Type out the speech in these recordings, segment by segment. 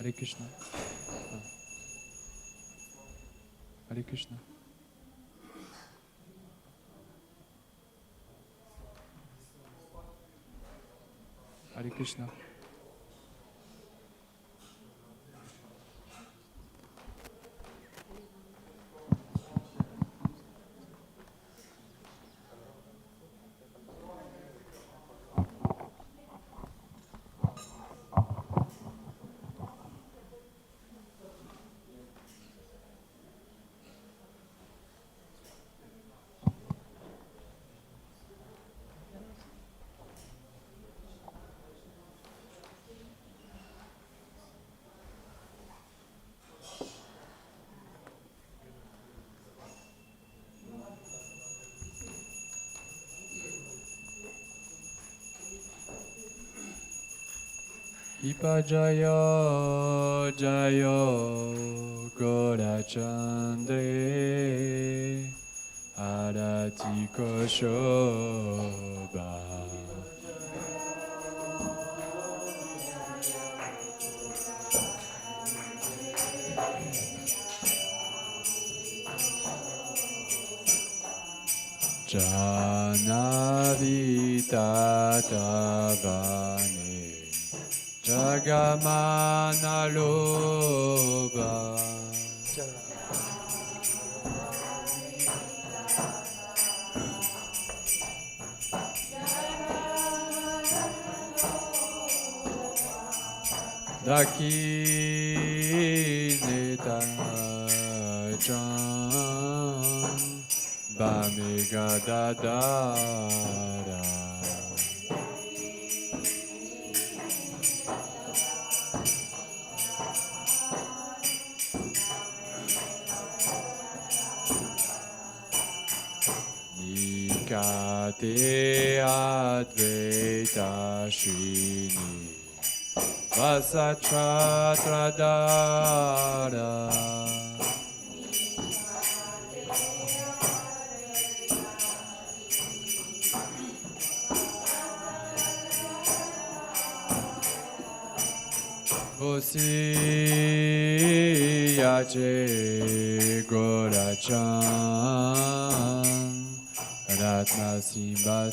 Hare Krishna. Hare Krishna. Hare Krishna. Ipajayo Jayo Gorachandre Arati Koshoba Janavitatabane Jagamanaloba Dakineta Chan Bamigadadara Nikate Advaita Srini Vasachatradara Osiyache Gorachan Ratna Simbasane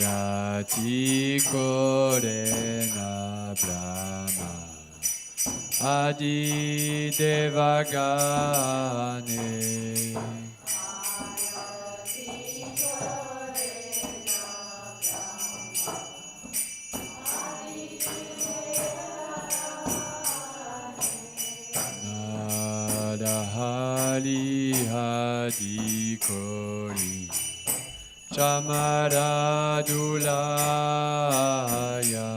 Arati Korena Brahma Adi Devagane Nadahali Hadi Kori Chamaradulaya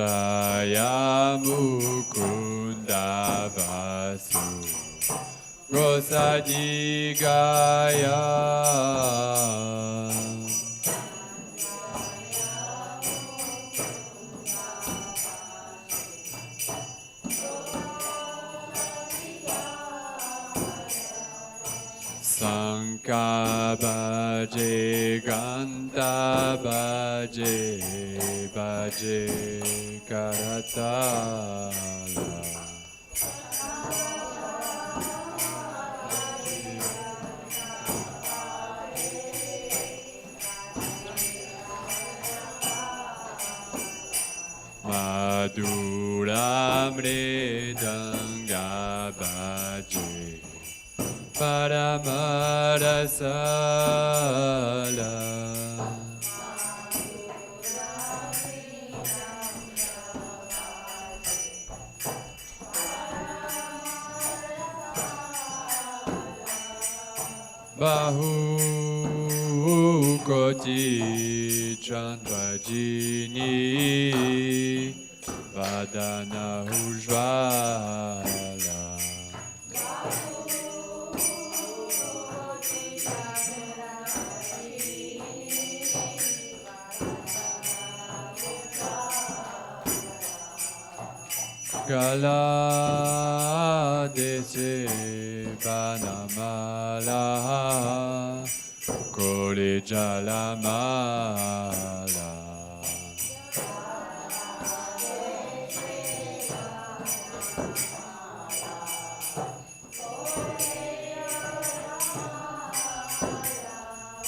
Sanjaya Mukunda Vasu Gosadigaya Sankabaje Ganta Baje Baje Karatala Madura Mridanga Baje Paramarasala Bahu Koti Chandvajini Vadana Ujvala Gala Dese Banamala Kore Jalamala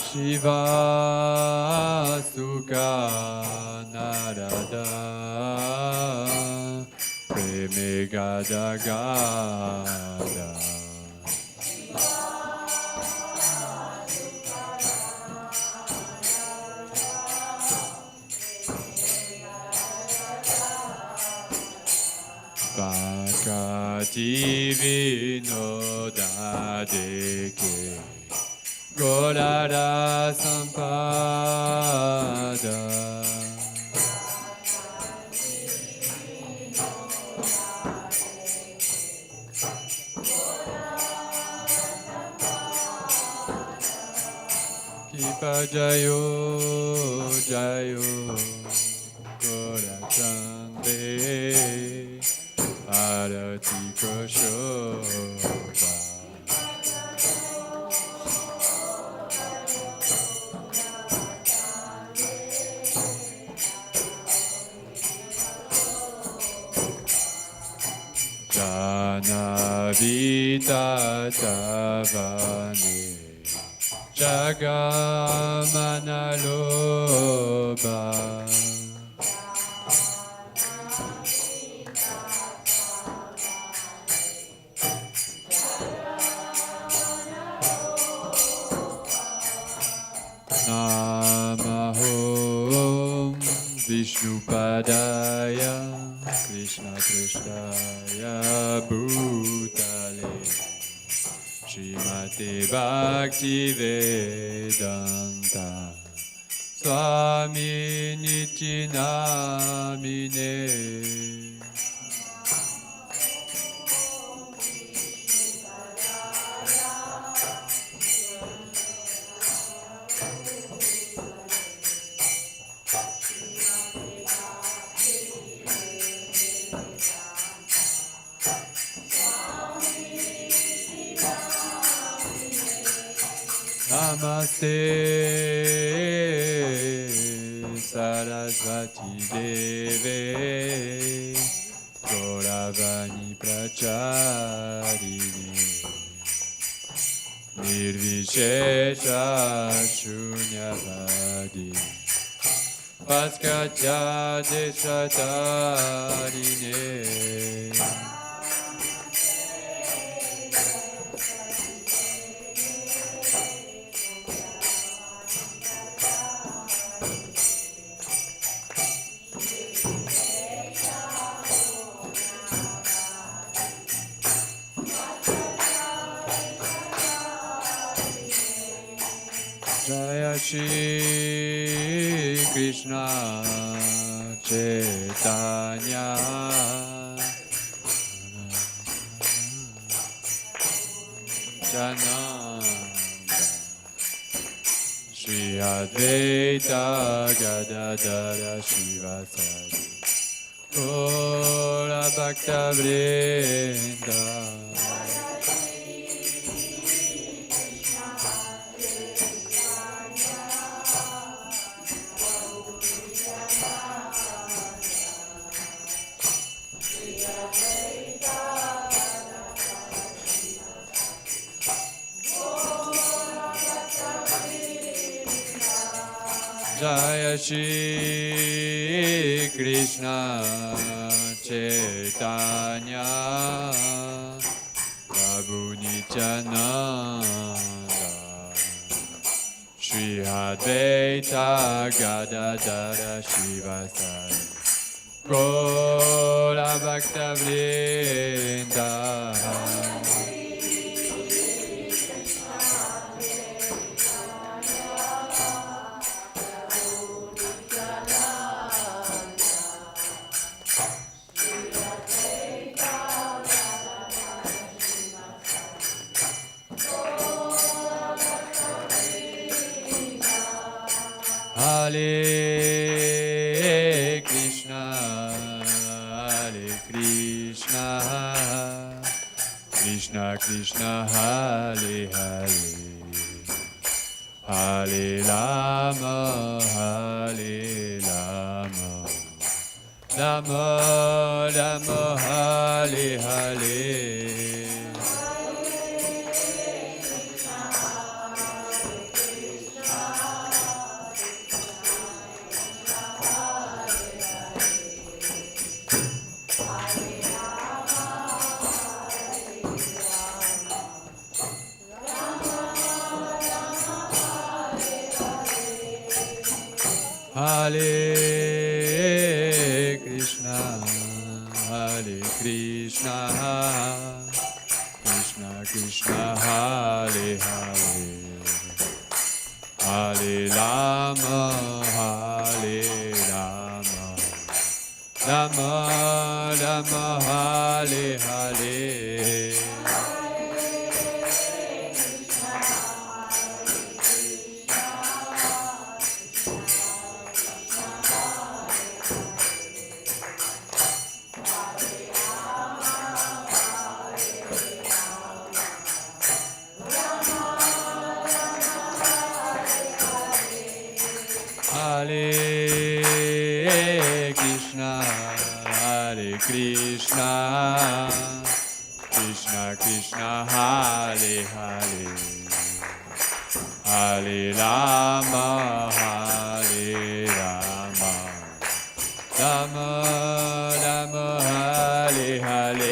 Shiva Sukha Narada Gada Gada Baka Bhakti Vinoda Deke Gorara Sampada Kipa Jayo Jayo Gorachande Arati Koshoba Janavita Tavane Jagamanaloba Namahom Vishnupadaya Krishna Krishnaya Bhutale Srimate Bhaktivedanta Swami Niti Namine Namaste Sarasvati Deve Gauravani Pracharini Nirvishesha Shunyavadi Paskatya Deshatarine Jaya Shri Krishna Chaitanya Jananda Shri Advaita Gadadara Shivasari Gaura Bhaktivedanta Jaya Shri Krishna Chaitanya Prabhu Nityananda Shri Advaita Gadadara Shivasari Gaura Bhaktivedanta Hare Krishna, Krishna Krishna, Hare Hare, Hare Rama, Rama Rama, Hare Hare. Hare Krishna, Krishna, Hare Hare, Hare Rama, Hare Rama, Rama Rama, Hare Hare. Hare Krishna, Hare Krishna, Krishna Krishna, Hare Hare, Hare Rama, Hare Rama, Rama Rama, Hare Hare.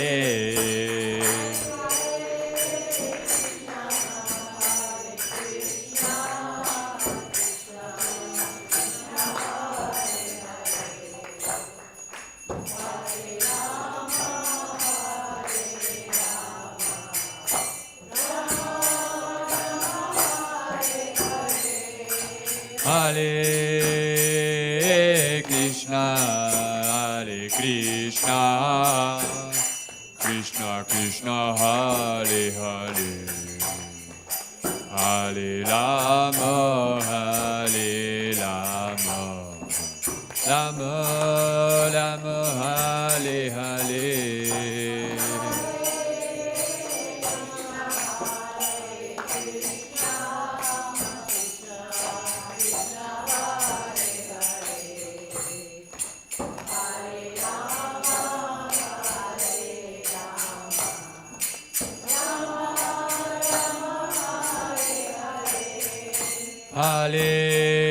Hare Krishna, Hare Krishna, Krishna Krishna, Hare Hare, Hare Rama, Hare Rama, Rama Rama, Hare Hare.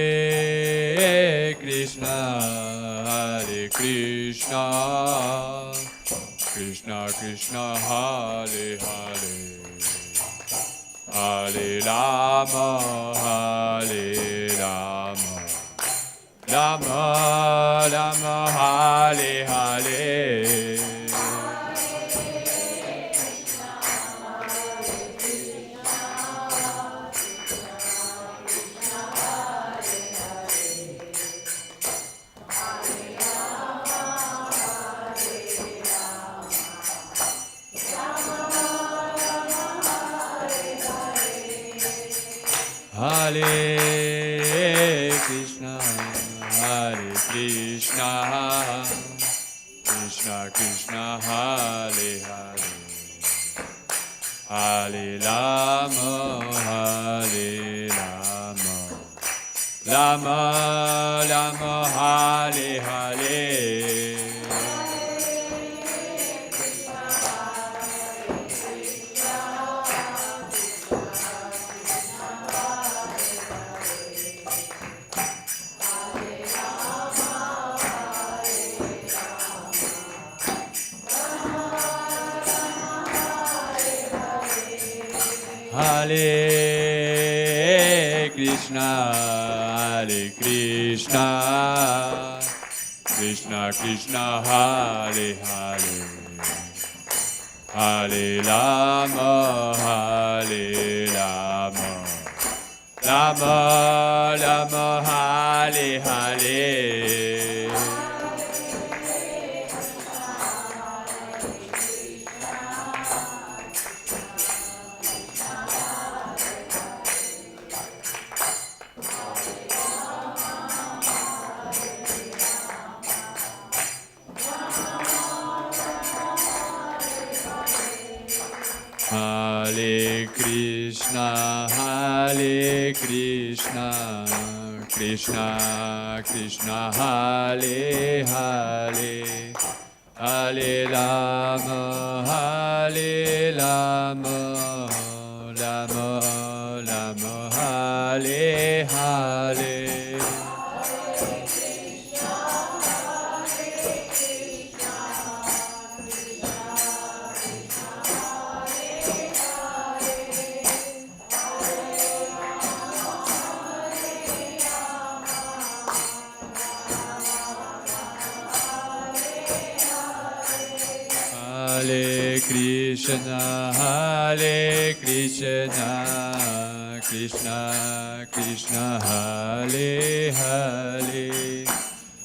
Hare Krishna, Hare Krishna, Krishna Krishna, Hare Hare, Hare Rama, Hare Rama, Rama Rama, Hare Hare. Hare Krishna, Hare Krishna, Krishna Krishna, Hare Hare, Hare Rama, Hare Rama, Rama Rama, Hare Hare. Hare Krishna, Hare Krishna, Krishna Krishna, Hare Hare, Hare Rama, Hare Rama, Rama Rama, Hare Hare. Hare Krishna, Hare Krishna, Krishna Krishna, Hare Hare, Hare Rama, Hare Rama, Rama Rama, Hare Hare. Hare Krishna, Hare Krishna, Krishna Krishna, Hare Hare,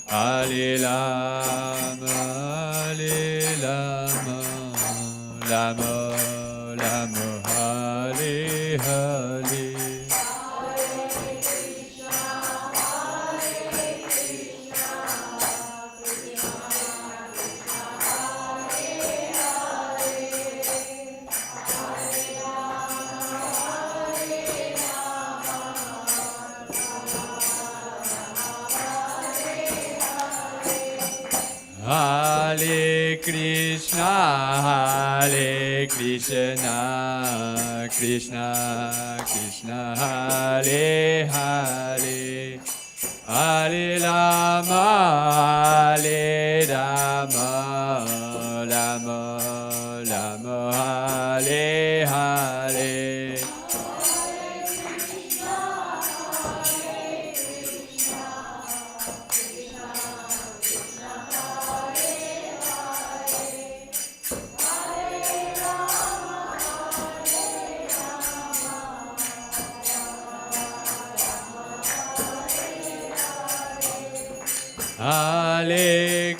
Hare Rama, Rama Rama, Hare Hare. Hare Krishna, Krishna Krishna, Hare Hare, Hare Rama, Rama Rama, Hare Hare. Hare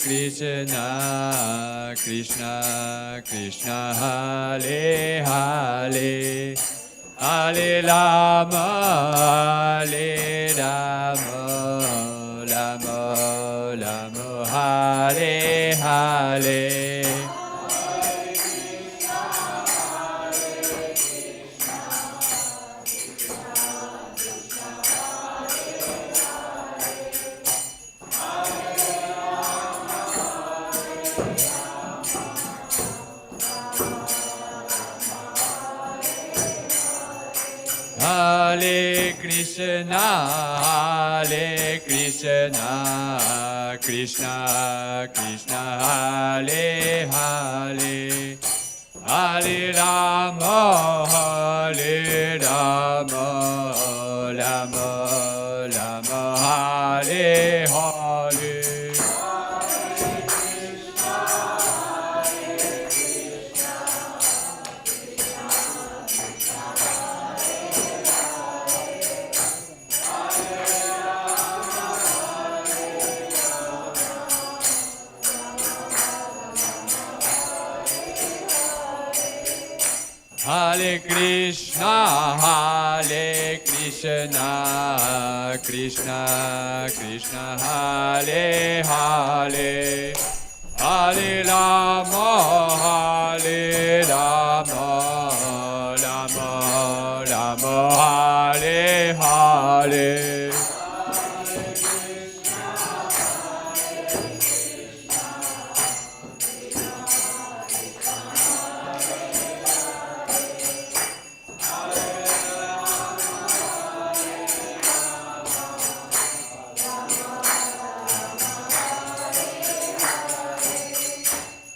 Krishna, Krishna Krishna, Hare Hare, Hare Rama, Rama Rama, Hare Hare. Hare Krishna, Krishna Krishna, Hare Hare, Hare Rama, Rama Rama, Hare Hare. Hare Krishna, Krishna Krishna, Hare Hare, Hare Rama, Rama Rama, Hare Hare.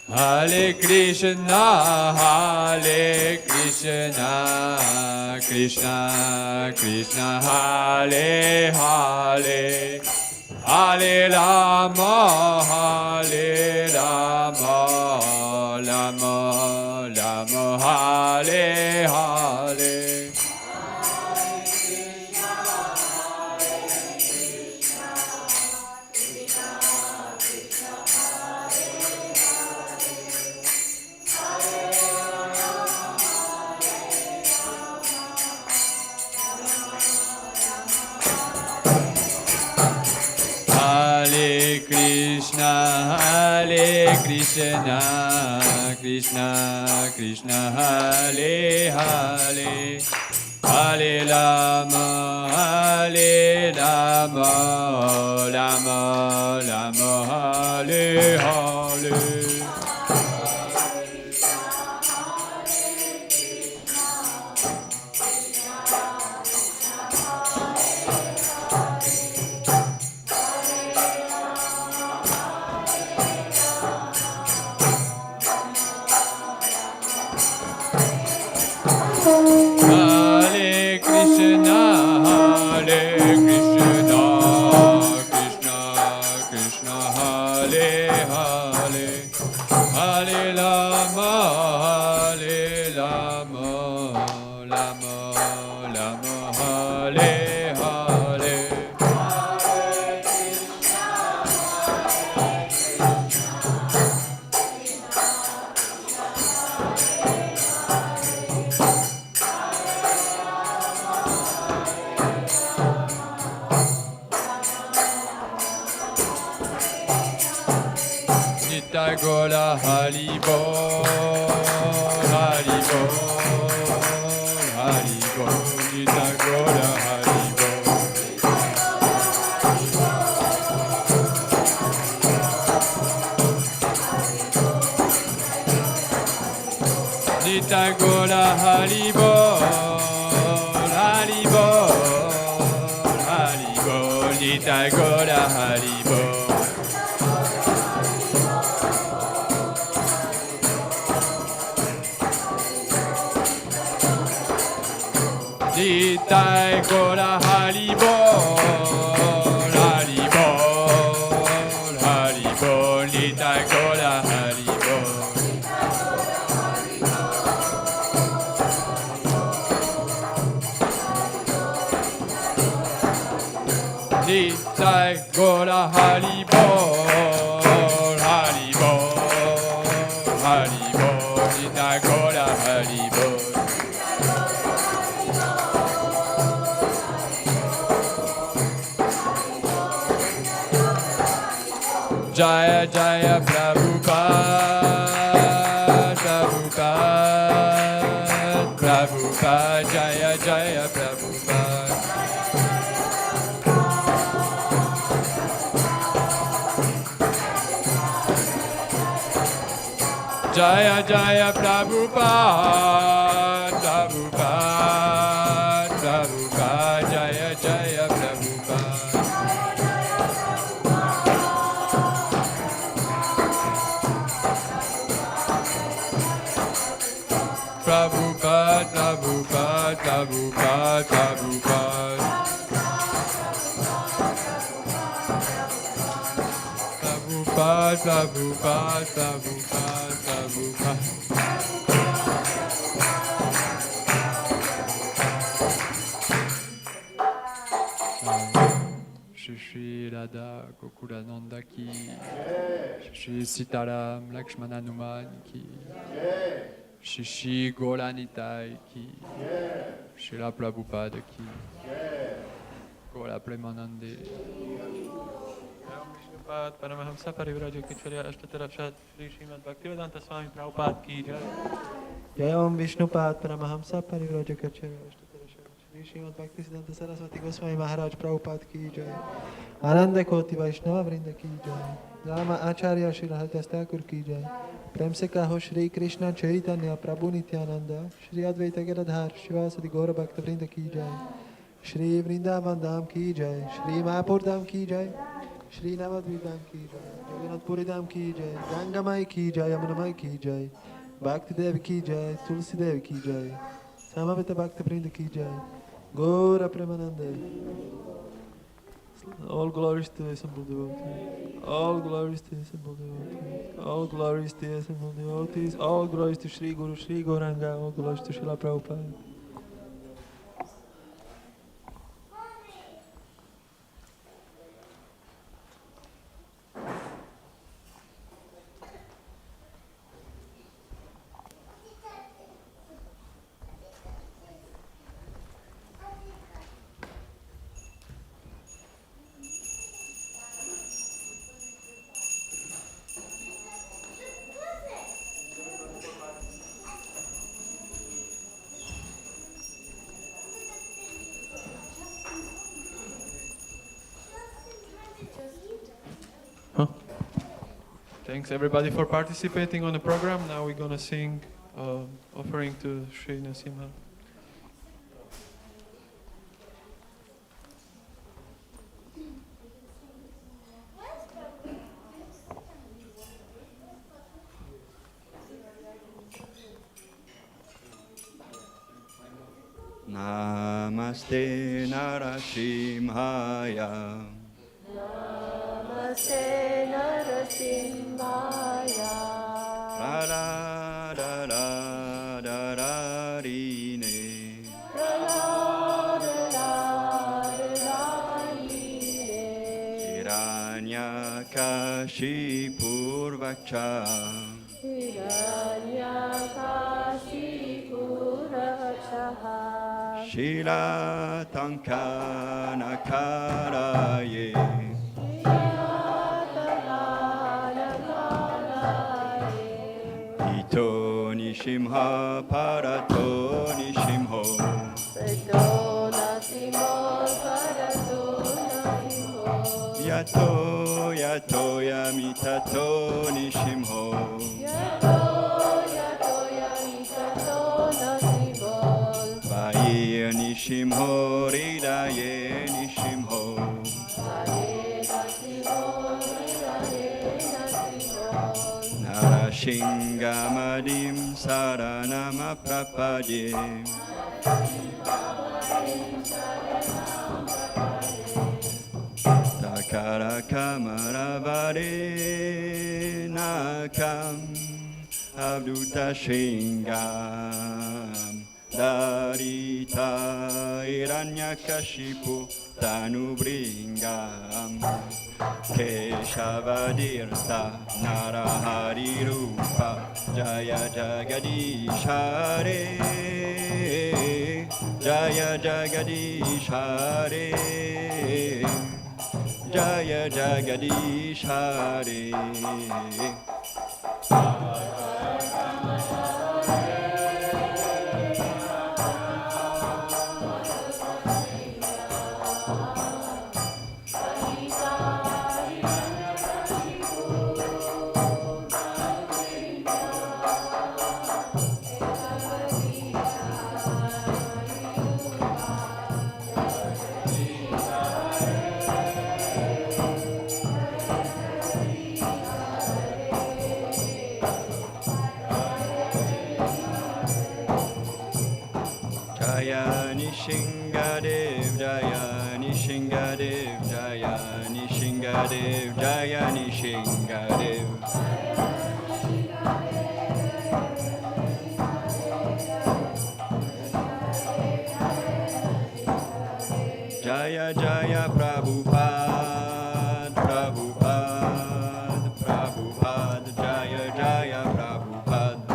Hare Krishna, Krishna Krishna, Hare Hare, Hare Rama, Rama Rama, Hare Hare. Hare Krishna, Krishna Krishna, Hare Hare, Hare Rama, Rama Rama, Hare Hare. Hare Krishna, Krishna Krishna, Hare Hare, Hare Rama, Hare Hare. Nitai Gora Haribo, Haribo, Haribo, Nitai Gora Haribo. Nitai Gora Haribo, Haribo, Haribo, Nitai Gora Haribo. Nitai Gora Haribo, Haribo, Haribo, Nitai Gora Haribo. Nitai Gora Haribo, Haribo, Haribo, Nitai Gora Haribo. Jaya Jaya Prabhupada, Prabhupada, Prabhupada, Jaya Jaya Prabhupada. Jaya Jaya Prabhupada, Prabhupada, Prabhupada, Jaya Jaya Prabhupada. Prabhupada, Prabhupada, Prabhupada, Prabhupada. Prabhupada, Prabhupada, Prabhupada, Prabhupada. Shri Radha Gokulananda ki, Shri Sitaram Lakshmana Hanuman ki, Shri Golanitai ki, Srila Prabhupada ki, Gola Premanande. Paramahamsa Parivrajokacharya Ashtatarashat Shri Srimad Bhaktivedanta Swami Prabhupada ki jai. Jai Om Vishnupad Paramahamsa Parivrajokacharya Ashtatarashat Shri Srimad Bhaktivedanta Saraswati Goswami Maharaj Prabhupada ki jai. Ananda Koti Vaishnava Vrinda ki jai. Rama Acharya Shri Radha Thakur ki jai. Prem se kaho Shri Krishna Chaitanya Prabhu Nityananda Shri Advaita Giridhar Shivasadi Gaura Bhakta Vrinda ki jai. Shri Vrindavan Dham ki jai. Shri Mayapur Dham ki jai. Shri Navadvip Dham ki jai. Jagannath Puri Dham ki jai. Ganga Mai ki jai. Yamuna Mai ki jai. Bhakti Devi ki jai. Tulsi Devi ki jai. Samavita Bhakta Vrinda ki jai. Gaura Premanande. All glories to the assembled devotees. All glories to the assembled devotees. All glories to the assembled devotees. All glories to Shri Guru Shri Gauranga. All glories to Srila Prabhupada. Thanks everybody for participating on the program. Now we're gonna sing offering to Sri Nasimha. Namaste Narasimhaya. Namaste Narasimhaya. Ra ra ra ra ra ra ri ne. Ra ra ra ra Hiranyakashipurvacha Hiranyakashipurvacha Shila Tankanakaraye Ito Nishimha Parato Nishimho Yato Yato Yamitato Nishimho Vaye Nishimho Ridaye Nishimho Narashingamadim Saranama Prapadye Takara Kamaravare Nakam Abduta Shingam Darita Hiranyakashipu Tanubringam Keshavadirta Narahari Rupa Jaya Jagadishare Jaya Jagadishare Jaya Jagadishare Jaya Nishingadev Jaya Nishingadev Jaya Nishingadev Jaya Nishingadev Jaya Jaya Prabhupada Prabhupada Prabhupada Jaya Jaya Prabhupada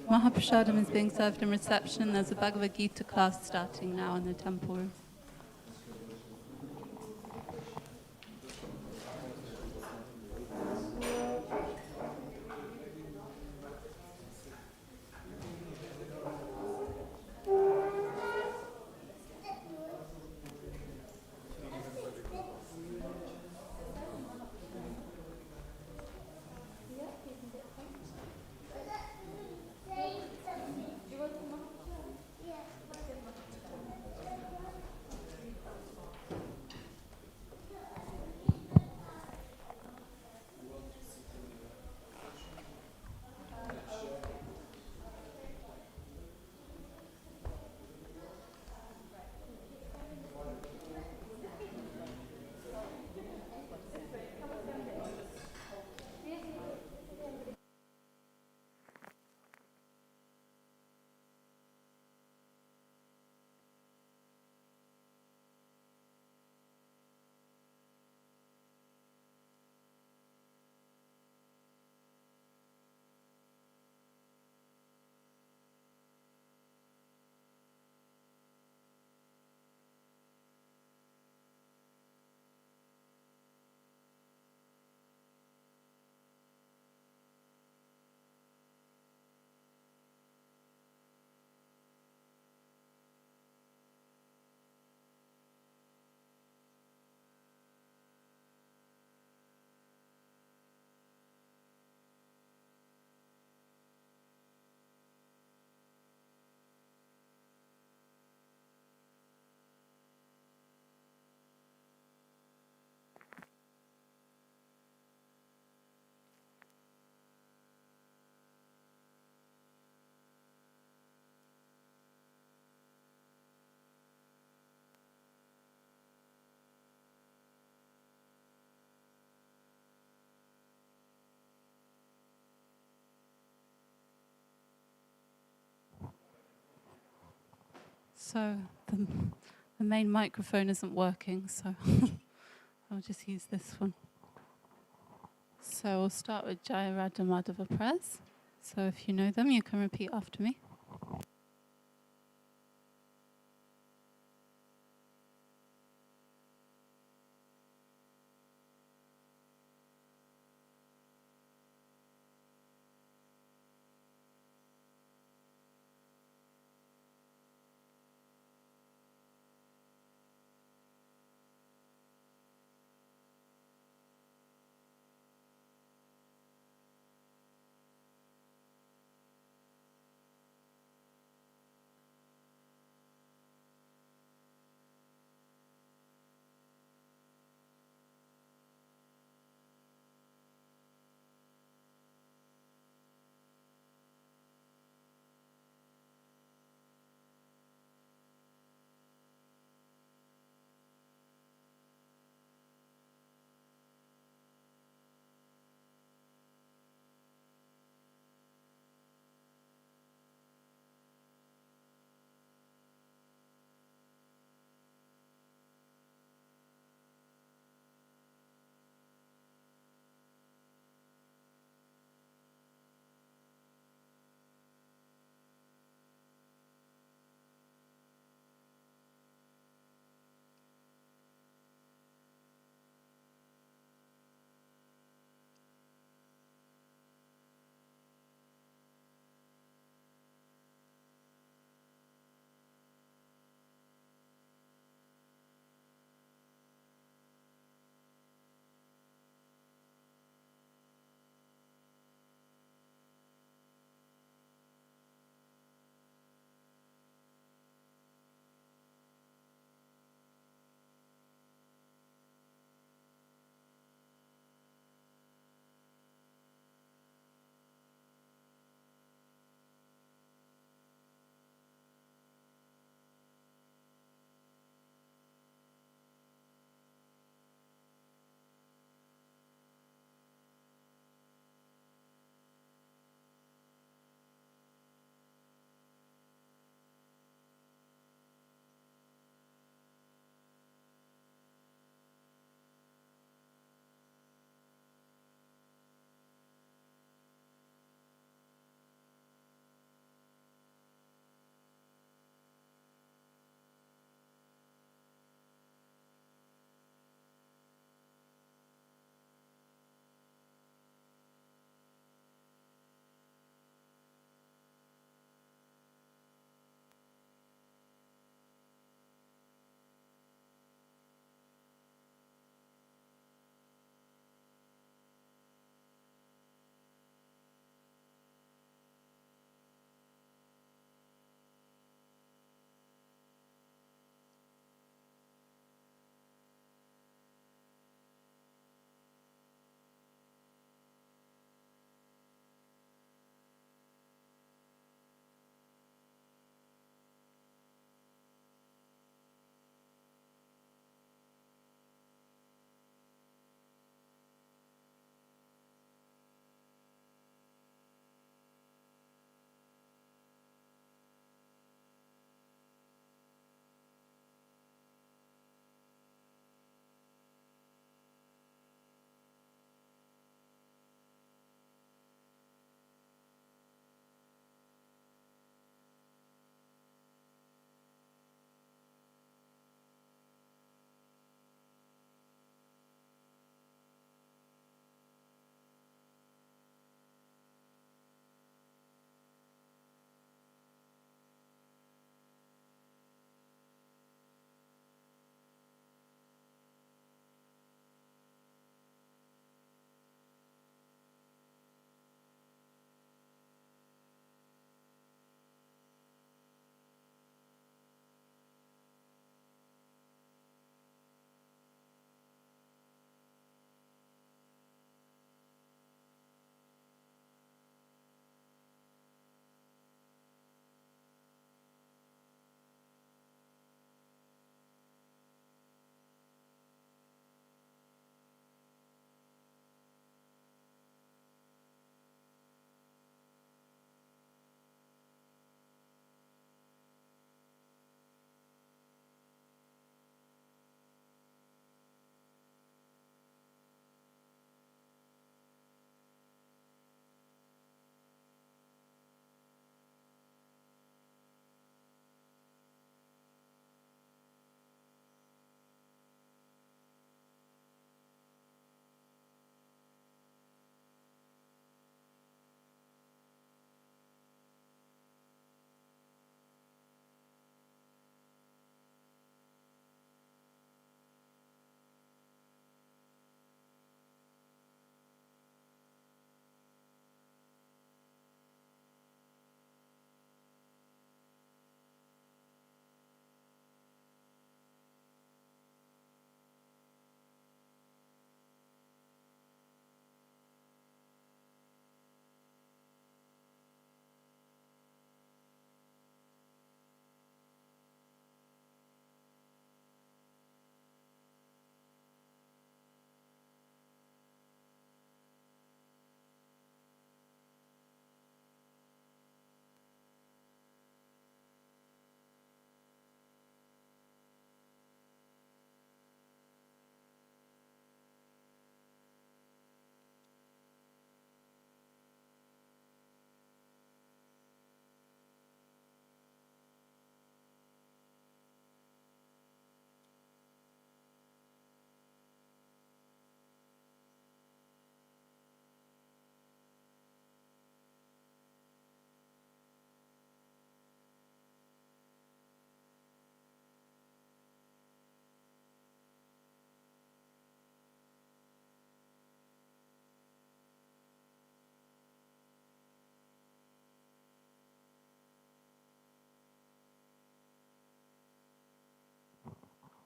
Mahaprasadam is being served in reception. There's a Bhagavad-Gita class starting now in the temple room. So the main microphone isn't working, so I'll just use this one. So we'll start with Jaya Radha Madhava prayers. So if you know them, you can repeat after me.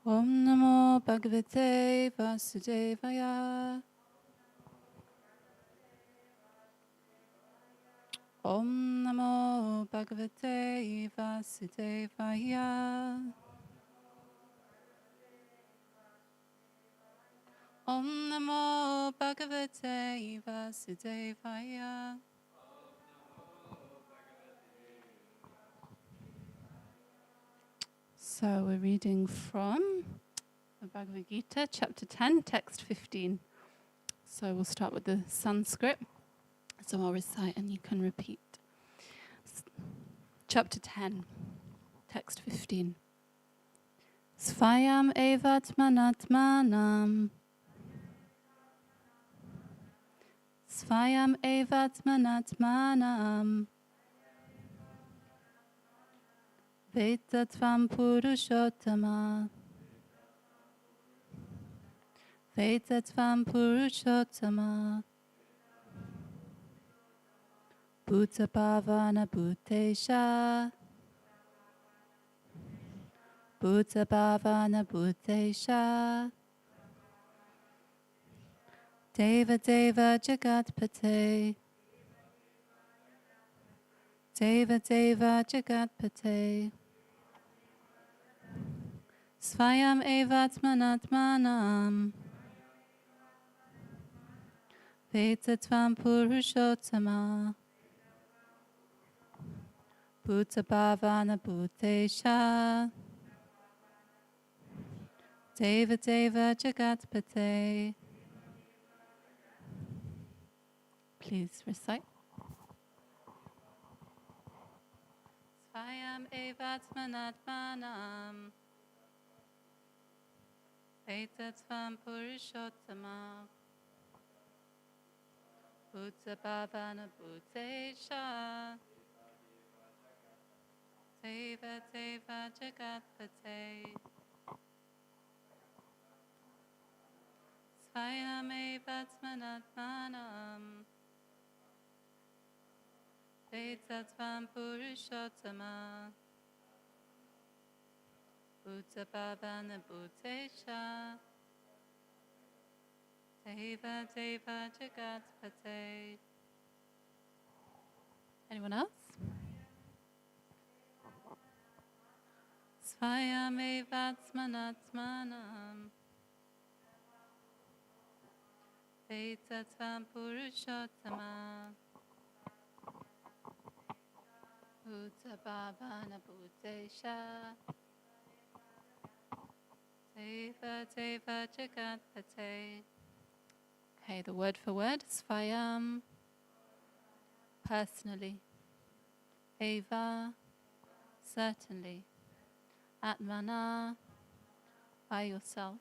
Om Namo Bhagavate Vasudevaya. Om Namo Bhagavate Vasudevaya. Om Namo Bhagavate Vasudevaya. So we're reading from the Bhagavad-Gita, chapter 10, text 15. So we'll start with the Sanskrit. So I'll recite and you can repeat. Chapter 10, text 15. Svayam evatmanatmanam. Svayam evatmanatmanam. Vetatvam purushottama. Vetatvam purushottama. Bhuta bhavana bhutesha. Bhuta bhavana bhutesha. Deva deva jagatpate. Deva deva jagatpate. Svayam evatmanatmanam. Vetatvam purushottama. Bhuta bhavana bhutesha. Deva deva jagatpate. Please recite. Svayam evatmanatmanam. Vetatvam purushottama. Bhuta bhavana bhutesha. Deva deva jagatpate. Svayam evatmanatmanam. Vetatvam purushottama. Bhuta bhavana bhutesha. Deva deva jagatpate. Anyone else? Svayam evatmanatmanam. Vetatvam purushottama. Bhuta bhavana bhutesha. Deva deva jagatpate. Okay, the word for word. Svayam, personally. Eva, certainly. Atmana, by yourself.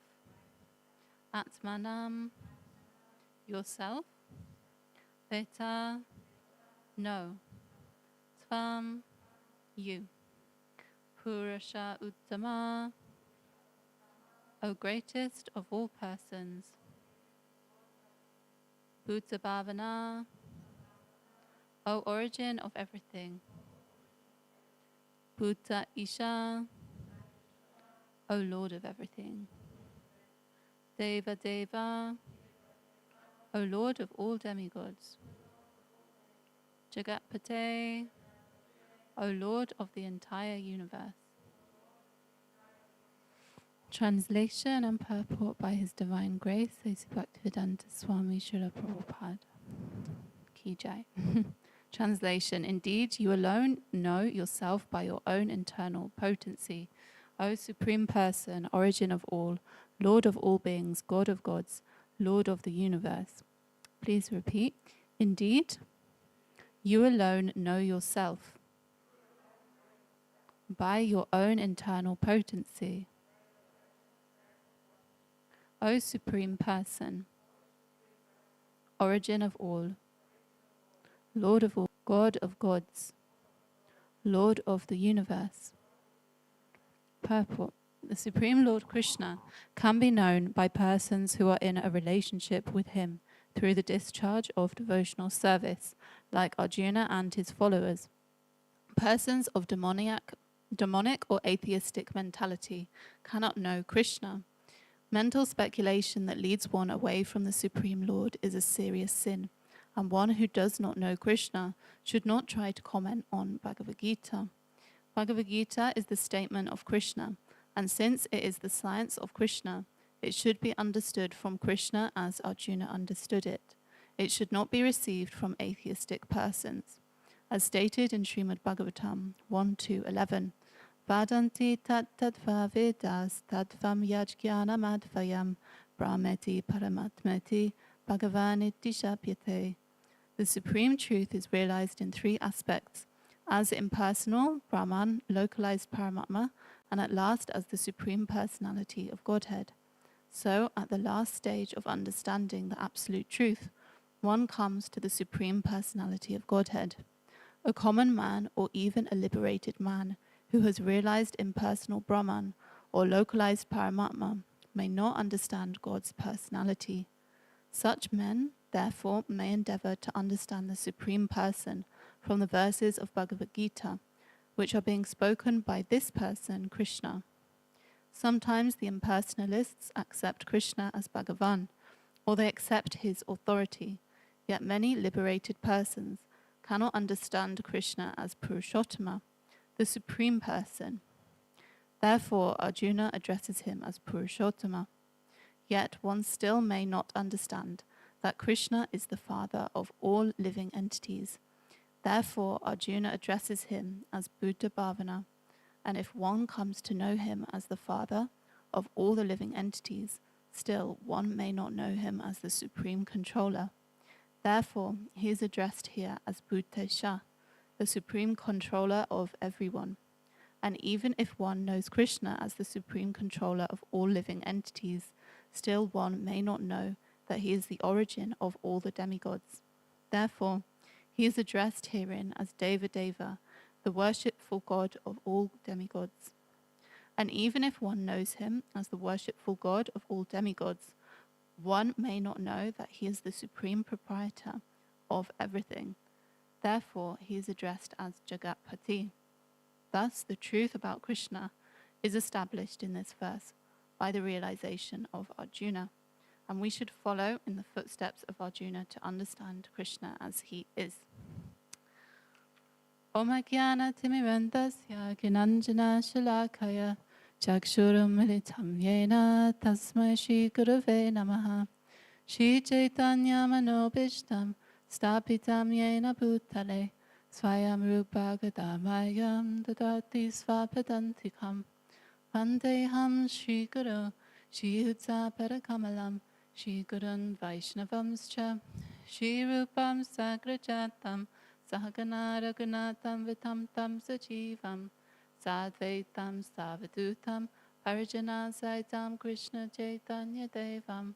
Atmanam, yourself. Veta, no. Tvam, you. Purusha Uttama, O greatest of all persons. Bhuta Bhavana, O origin of everything. Bhuta Isha, O Lord of everything. Deva Deva, O Lord of all demigods. Jagatpate, O Lord of the entire universe. Translation and purport by His Divine Grace, A.C. Bhaktivedanta Swami Srila Prabhupada. Ki Jai. Translation. Indeed, you alone know yourself by your own internal potency. O Supreme Person, origin of all, Lord of all beings, God of gods, Lord of the universe. Please repeat. Indeed, you alone know yourself by your own internal potency. O Supreme Person, origin of all, Lord of all, God of gods, Lord of the universe. Purport. The Supreme Lord Krishna can be known by persons who are in a relationship with Him through the discharge of devotional service, like Arjuna and his followers. Persons of demoniac Demonic or atheistic mentality cannot know Krishna. Mental speculation that leads one away from the Supreme Lord is a serious sin, and one who does not know Krishna should not try to comment on Bhagavad-Gita. Bhagavad-Gita is the statement of Krishna, and since it is the science of Krishna, it should be understood from Krishna as Arjuna understood it. It should not be received from atheistic persons. As stated in Srimad Bhagavatam 1-11, Vadanti tat tadva vedas tadvam yajnana madvayam brahmeti paramatmeti bhagavaniti shapyate. The supreme truth is realized in three aspects: as impersonal, Brahman, localized Paramatma, and at last as the supreme personality of Godhead. So, at the last stage of understanding the absolute truth, one comes to the supreme personality of Godhead. A common man, or even a liberated man, who has realized impersonal Brahman or localized Paramatma, may not understand God's personality. Such men, therefore, may endeavor to understand the Supreme Person from the verses of Bhagavad-Gita, which are being spoken by this person, Krishna. Sometimes the impersonalists accept Krishna as Bhagavan, or they accept his authority, yet many liberated persons cannot understand Krishna as Purushottama, the Supreme Person. Therefore, Arjuna addresses him as Purushottama. Yet one still may not understand that Krishna is the father of all living entities. Therefore, Arjuna addresses him as Buddha Bhavana, and if one comes to know him as the father of all the living entities, still one may not know him as the supreme controller. Therefore, he is addressed here as Bhutesha, the supreme controller of everyone. And even if one knows Krishna as the supreme controller of all living entities, still one may not know that he is the origin of all the demigods. Therefore, he is addressed herein as Devadeva, the worshipful god of all demigods. And even if one knows him as the worshipful god of all demigods, one may not know that he is the supreme proprietor of everything. Therefore, he is addressed as Jagatpati. Thus, the truth about Krishna is established in this verse by the realization of Arjuna, and we should follow in the footsteps of Arjuna to understand Krishna as he is. Om Jnana Timirandasya Gnanjana Shalakaya Chakshurum Militam Yena Tasmai Shri Gurave Namaha Shri Chaitanya Manobishtam Stapitam Yena Bhutale Swayam Rupa Gadamayam Dadati Svapadantikam Vandeham Shri Guru Shri Hutsa Parakamalam Shri Gurun Vaishnavamscha Shri Rupam Sagrajatam Sahagana Raghunatam Vitam Tam Sajivam Sadvaitam Savadutam Parijana Saitam Krishna Chaitanya Devam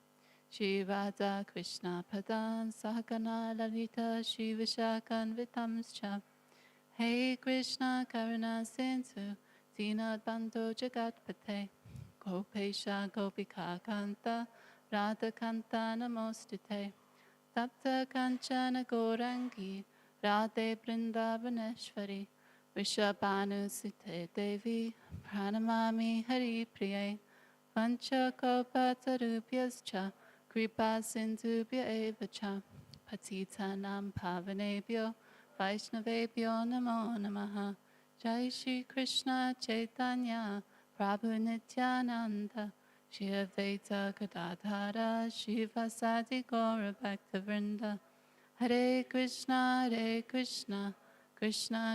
Shri Radha Krishna Padan Sahagana Lalita Shri Vishakan Vitamscha Hey Krishna Karuna Sindhu Dinad Bando Jagatpate Gopesha Gopika Kanta Radha Kanta Namostite Tapta Kanchana Gorangi Radhe Vrindavaneshwari Vishabhanu Site Devi Pranamami Hari Priye Vancha Kalpatarubhyascha Kripa Sindhubhya Evacha Patita Nam Pavanebhyo Vaishnavebhyo Namo Namaha Jai Shri Krishna Chaitanya Prabhu Nityananda Shri Advaita Gadadhara Shri Vasadi Gaura Bhaktivinoda Hare Krishna, Krishna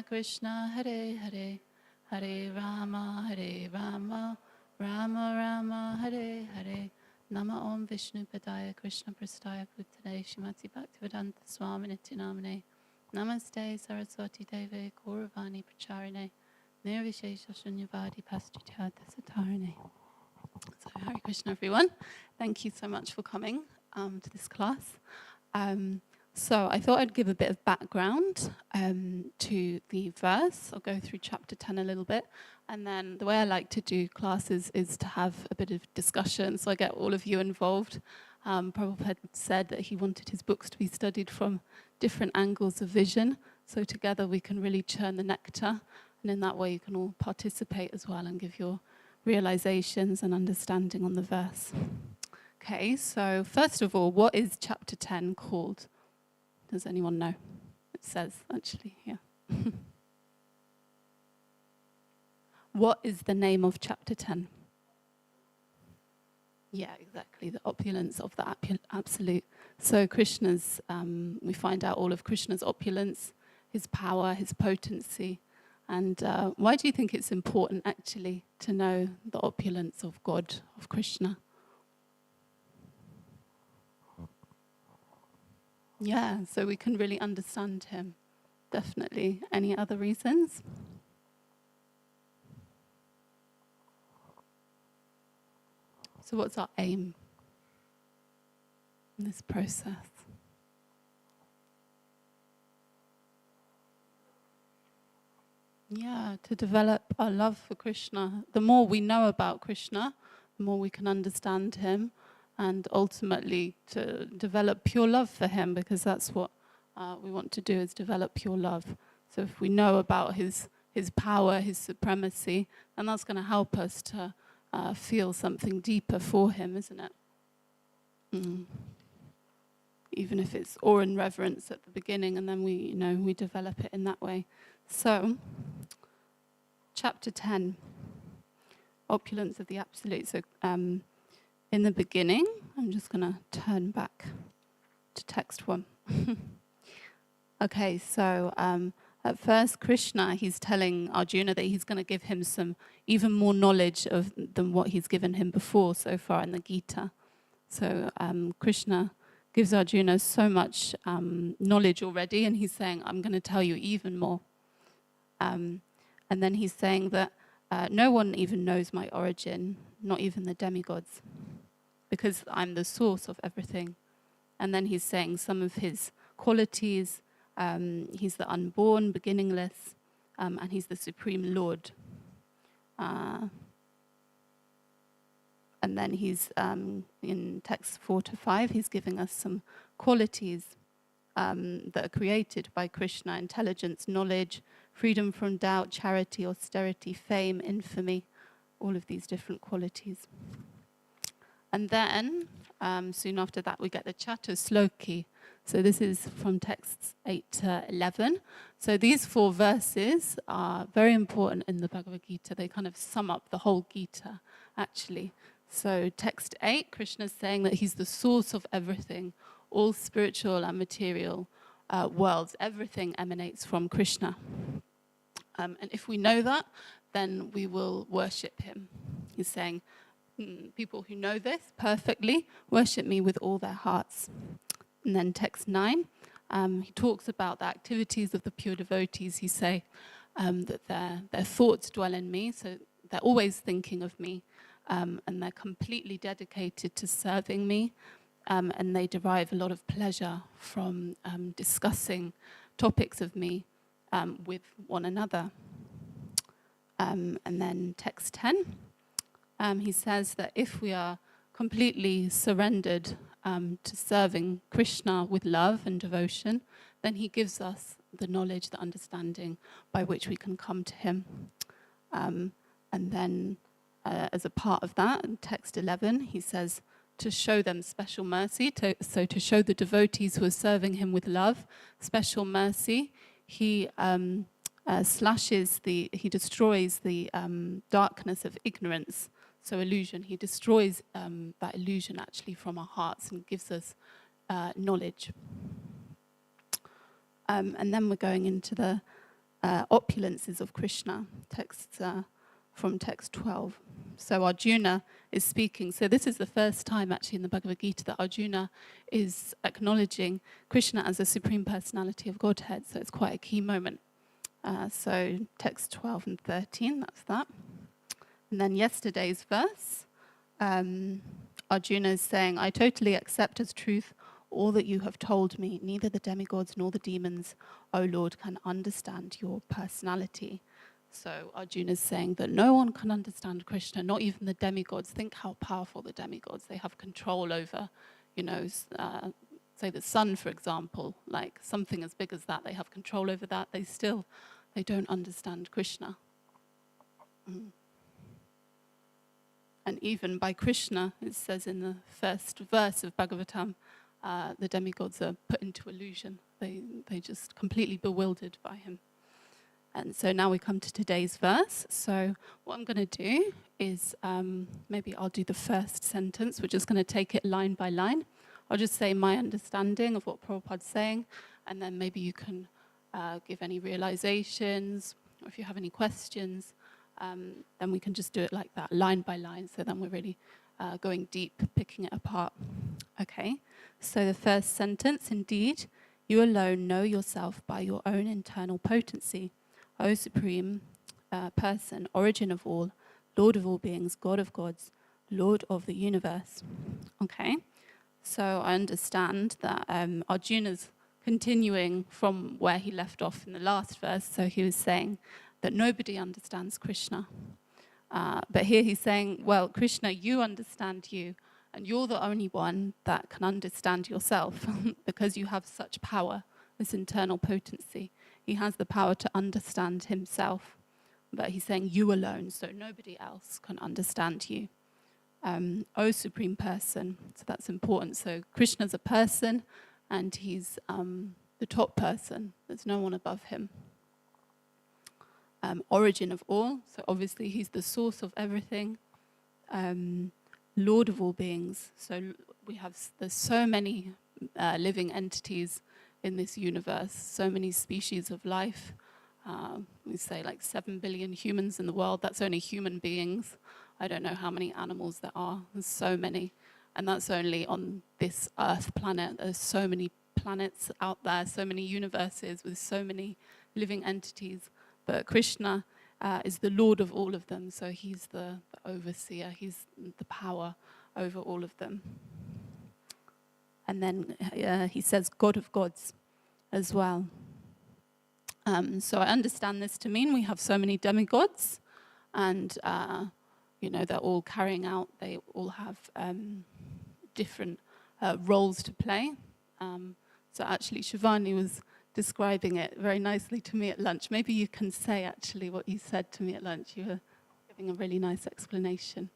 Krishna, Hare Hare, Hare Rama, Rama Rama, Hare Hare. Nama Om Vishnu Padaya Krishna Prastaya Bhutale Shrimati Bhaktivedanta Swami Nityanamane Namaste Saraswati Deve Gauravani Pracharine Nirvishesha Shunyavadi Pastutyata Satarine. So Hare Krishna everyone. Thank you so much for coming to this class. So I thought I'd give a bit of background to the verse. I'll go through chapter 10 a little bit. And then the way I like to do classes is to have a bit of discussion, so I get all of you involved. Prabhupada said that he wanted his books to be studied from different angles of vision, so together we can really churn the nectar And in that way, you can all participate as well and give your realizations and understanding on the verse. Okay, so first of all, what is chapter 10 called? Does anyone know? It says, actually, here. What is the name of chapter 10? Yeah, exactly, the opulence of the absolute. So Krishna's, we find out all of Krishna's opulence, his power, his potency. And why do you think it's important, actually, to know the opulence of God, of Krishna? Yeah, so we can really understand him, definitely. Any other reasons? So what's our aim in this process? Yeah, to develop our love for Krishna. The more we know about Krishna, the more we can understand him, and ultimately to develop pure love for him, because that's what we want to do, is develop pure love. So if we know about his power, his supremacy, then that's going to help us to feel something deeper for him, isn't it? Even if it's awe and reverence at the beginning, and then we develop it in that way. So, chapter 10, opulence of the absolute. So, in the beginning, I'm just going to turn back to text 1. Okay, so at first, Krishna, he's telling Arjuna that he's going to give him some even more knowledge than what he's given him before so far in the Gita. So Krishna gives Arjuna so much knowledge already, and he's saying, I'm going to tell you even more. And then he's saying that no one even knows my origin, not even the demigods, because I'm the source of everything. And then he's saying some of his qualities. He's the unborn, beginningless, and he's the supreme Lord. And then he's, in text 4 to 5, he's giving us some qualities that are created by Krishna: intelligence, knowledge, freedom from doubt, charity, austerity, fame, infamy, all of these different qualities. And then, soon after that, we get the Chatur Sloki. So this is from texts 8 to 11. So these 4 verses are very important in the Bhagavad-Gita. They kind of sum up the whole Gita, actually. So text 8, Krishna is saying that he's the source of everything. All spiritual and material worlds, everything emanates from Krishna. And if we know that, then we will worship him. He's saying, people who know this perfectly worship me with all their hearts. And then text 9, he talks about the activities of the pure devotees. He say that their thoughts dwell in me, so they're always thinking of me, and they're completely dedicated to serving me, and they derive a lot of pleasure from discussing topics of me with one another. And then text 10, he says that if we are completely surrendered to serving Krishna with love and devotion, then he gives us the knowledge, the understanding by which we can come to him. And then as a part of that, in text 11, he says to show them special mercy, so to show the devotees who are serving him with love, special mercy, he he destroys the darkness of ignorance. So illusion, he destroys that illusion actually from our hearts and gives us knowledge. And then we're going into the opulences of Krishna, texts from text 12. So Arjuna is speaking. So this is the first time actually in the Bhagavad-Gita that Arjuna is acknowledging Krishna as a supreme personality of Godhead. So it's quite a key moment. So text 12 and 13, that's that. And then yesterday's verse, Arjuna is saying, I totally accept as truth all that you have told me. Neither the demigods nor the demons, O Lord, can understand your personality. So Arjuna is saying that no one can understand Krishna, not even the demigods. Think how powerful the demigods. They have control over, say the sun, for example, like something as big as that. They have control over that. They still they don't understand Krishna. And even by Krishna, it says in the first verse of Bhagavatam, the demigods are put into illusion. They just completely bewildered by him. And so now we come to today's verse. So what I'm going to do is maybe I'll do the first sentence. We're just going to take it line by line. I'll just say my understanding of what Prabhupada's saying, and then maybe you can give any realizations, or if you have any questions, then we can just do it like that, line by line, so then we're really going deep, picking it apart. Okay, so the first sentence, indeed, you alone know yourself by your own internal potency, O Supreme Person, origin of all, Lord of all beings, God of gods, Lord of the universe. Okay, so I understand that Arjuna's continuing from where he left off in the last verse, so he was saying that nobody understands Krishna. But here he's saying, well, Krishna, you understand you, and you're the only one that can understand yourself because you have such power, this internal potency. He has the power to understand himself, but he's saying you alone, so nobody else can understand you. O Supreme Person, so that's important. So Krishna's a person, and he's the top person. There's no one above him. Origin of all, so obviously he's the source of everything. Lord of all beings, so there's so many living entities in this universe, so many species of life. We say like 7 billion humans in the world. That's only human beings. I don't know how many animals there are. There's so many. And that's only on this Earth planet. There's so many planets out there, so many universes with so many living entities. But Krishna is the Lord of all of them. So he's the overseer. He's the power over all of them. And then he says God of gods as well. So I understand this to mean we have so many demigods, and they're all carrying out. They all have different roles to play. So actually, Shivani was describing it very nicely to me at lunch. Maybe you can say actually what you said to me at lunch. You were giving a really nice explanation.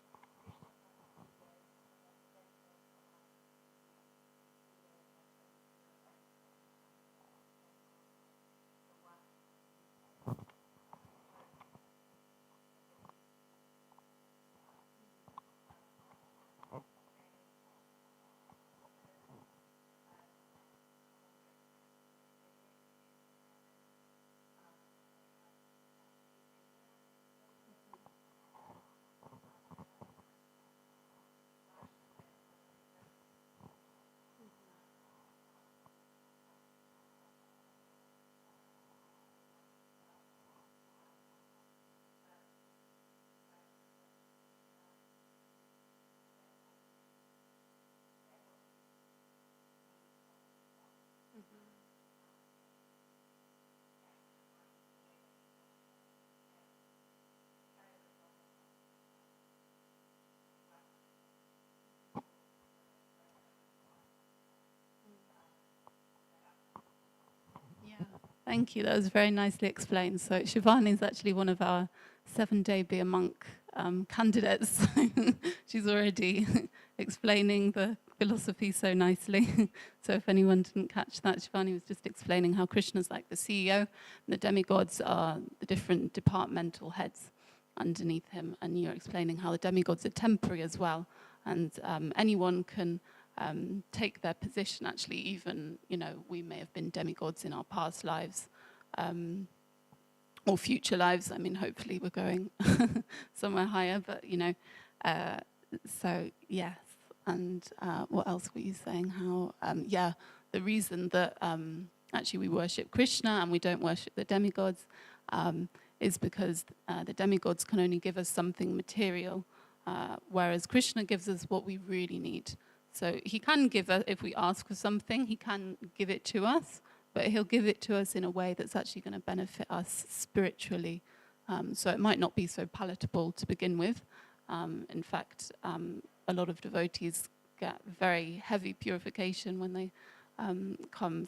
Thank you. That was very nicely explained. So Shivani is actually one of our 7-day Be a Monk candidates. She's already explaining the philosophy so nicely. So if anyone didn't catch that, Shivani was just explaining how Krishna's like the CEO, and the demigods are the different departmental heads underneath him. And you're explaining how the demigods are temporary as well. And anyone can take their position. Actually, even we may have been demigods in our past lives or future lives. I mean, hopefully we're going somewhere higher. But so yes. And what else were you saying? How the reason that actually we worship Krishna and we don't worship the demigods is because the demigods can only give us something material, whereas Krishna gives us what we really need. So he can give us, if we ask for something, he can give it to us, but he'll give it to us in a way that's actually going to benefit us spiritually. So it might not be so palatable to begin with. In fact, a lot of devotees get very heavy purification when they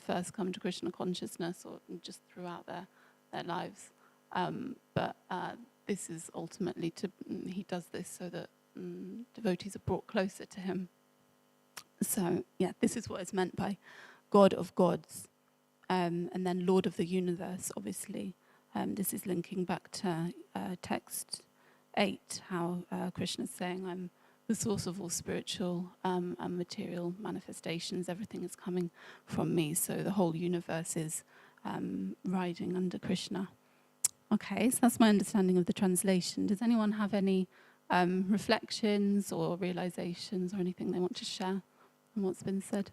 first come to Krishna consciousness, or just throughout their lives. But this is ultimately he does this so that devotees are brought closer to him. So, yeah, this is what is meant by God of gods. And then Lord of the universe, obviously. This is linking back to text 8, how Krishna is saying, I'm the source of all spiritual and material manifestations. Everything is coming from me. So the whole universe is riding under Krishna. Okay, so that's my understanding of the translation. Does anyone have any reflections or realizations or anything they want to share on what's been said?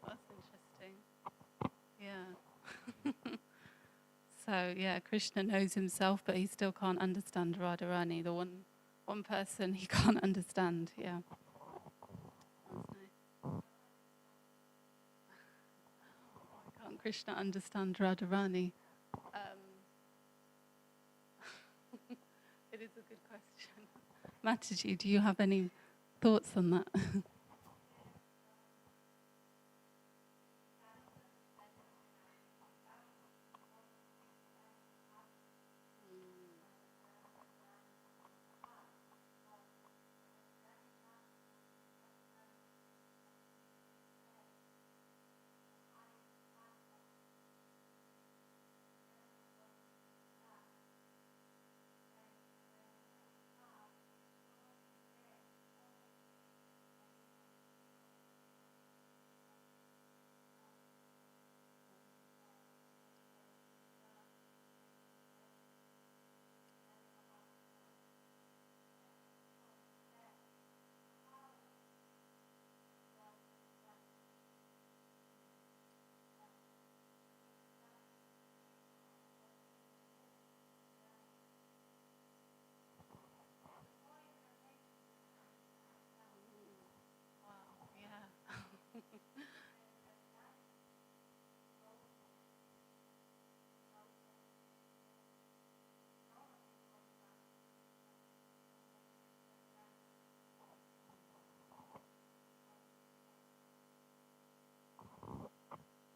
That's interesting. Yeah. So, yeah, Krishna knows himself, but he still can't understand Radharani, the one person he can't understand. Yeah. That's nice. Why can't Krishna understand Radharani? It is a good question. Mataji, do you have any thoughts on that?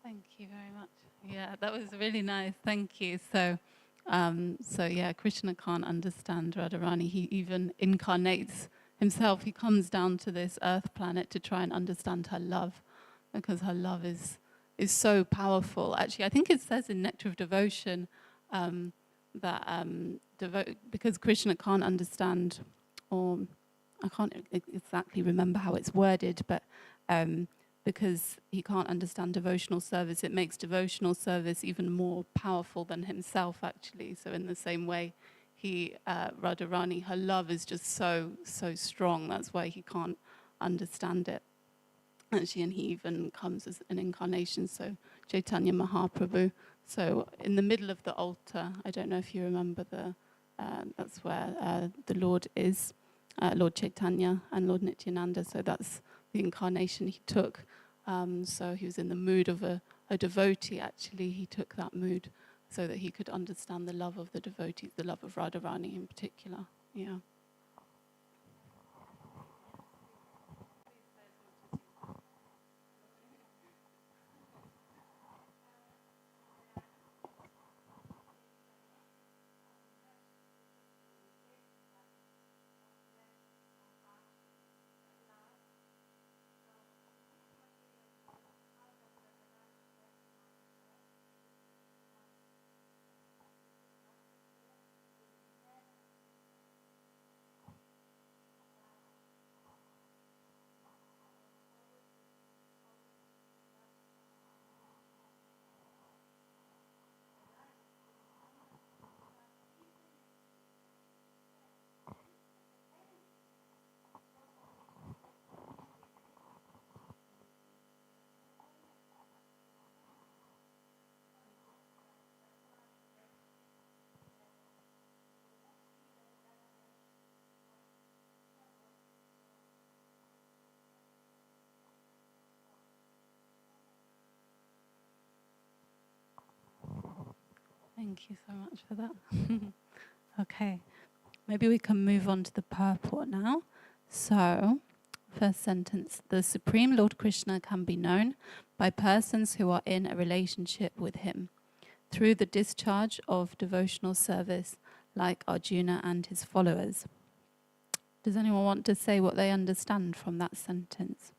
Thank you very much. Yeah, that was really nice. Thank you. So yeah, Krishna can't understand Radharani. He even incarnates himself. He comes down to this earth planet to try and understand her love, because her love is so powerful. Actually, I think it says in Nectar of Devotion that because Krishna can't understand, or I can't exactly remember how it's worded, but because he can't understand devotional service, it makes devotional service even more powerful than himself, actually. So in the same way, Radharani, her love is just so strong. That's why he can't understand it. Actually, and he even comes as an incarnation, so Chaitanya Mahaprabhu. So in the middle of the altar, I don't know if you remember that's where the Lord is, Lord Chaitanya and Lord Nityananda. So that's the incarnation he took. So he was in the mood of a devotee, actually. He took that mood so that he could understand the love of the devotees, the love of Radharani in particular. Yeah. Thank you so much for that. Okay, maybe we can move on to the purport now. So, first sentence, the Supreme Lord Krishna can be known by persons who are in a relationship with him through the discharge of devotional service like Arjuna and his followers. Does anyone want to say what they understand from that sentence?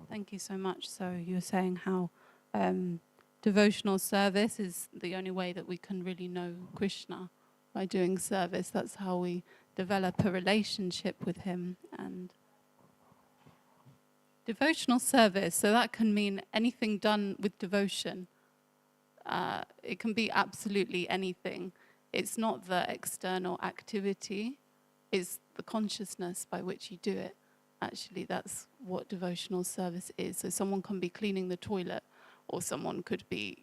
Thank you so much. So you were saying how devotional service is the only way that we can really know Krishna, by doing service. That's how we develop a relationship with him. And devotional service, so that can mean anything done with devotion. It can be absolutely anything. It's not the external activity, it's the consciousness by which you do it. Actually, that's what devotional service is. So someone can be cleaning the toilet, or someone could be,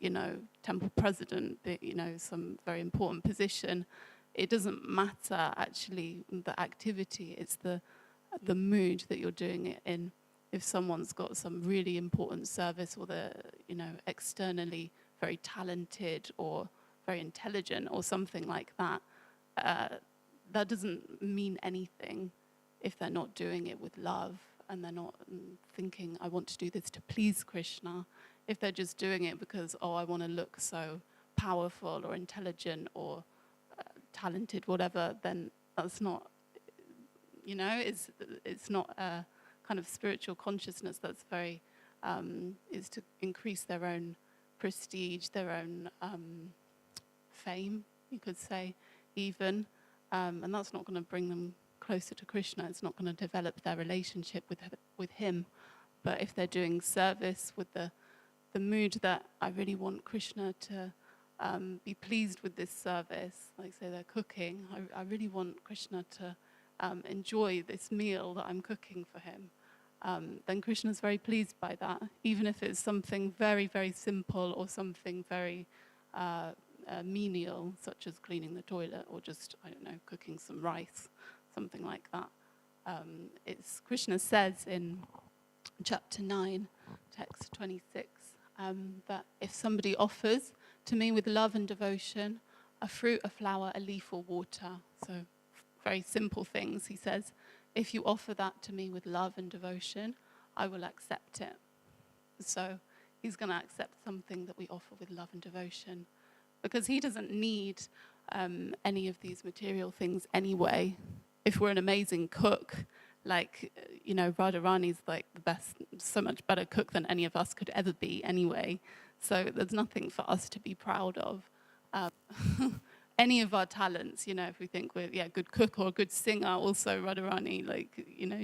temple president, some very important position. It doesn't matter, actually, the activity. It's the mood that you're doing it in. If someone's got some really important service, or they're, externally very talented or very intelligent or something like that, that doesn't mean anything if they're not doing it with love, and they're not thinking, I want to do this to please Krishna. If they're just doing it because, I want to look so powerful or intelligent or talented, whatever, then that's not, it's not a kind of spiritual consciousness that's very, is to increase their own prestige, their own fame, you could say, even. And that's not going to bring them closer to Krishna. It's not going to develop their relationship with him. But if they're doing service with the mood that I really want Krishna to be pleased with this service, like say they're cooking, I really want Krishna to enjoy this meal that I'm cooking for him, then Krishna's very pleased by that, even if it's something very, very simple or something very menial, such as cleaning the toilet or just, cooking some rice, something like that. It's Krishna says in chapter 9, text 26, that if somebody offers to me with love and devotion a fruit, a flower, a leaf, or water, so very simple things, he says, if you offer that to me with love and devotion, I will accept it. So he's going to accept something that we offer with love and devotion, because he doesn't need any of these material things anyway. If we're an amazing cook, like, Radharani's like the best, so much better cook than any of us could ever be anyway. So there's nothing for us to be proud of. Any of our talents, if we think we're a good cook or a good singer, also Radharani,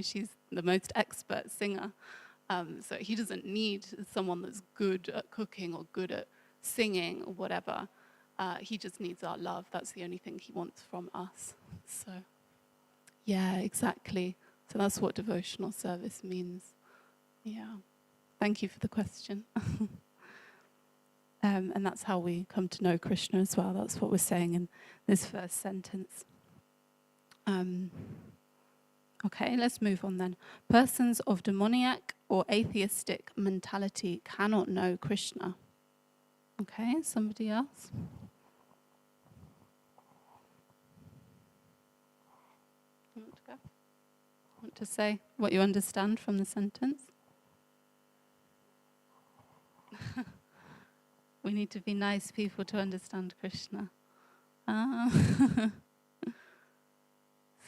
she's the most expert singer. So he doesn't need someone that's good at cooking or good at singing or whatever. He just needs our love. That's the only thing he wants from us. So, yeah, exactly. So that's what devotional service means. Yeah. Thank you for the question. And that's how we come to know Krishna as well. That's what we're saying in this first sentence. Okay, let's move on then. Persons of demoniac or atheistic mentality cannot know Krishna. Okay, somebody else? You want to go? Want to say what you understand from the sentence? We need to be nice people to understand Krishna. So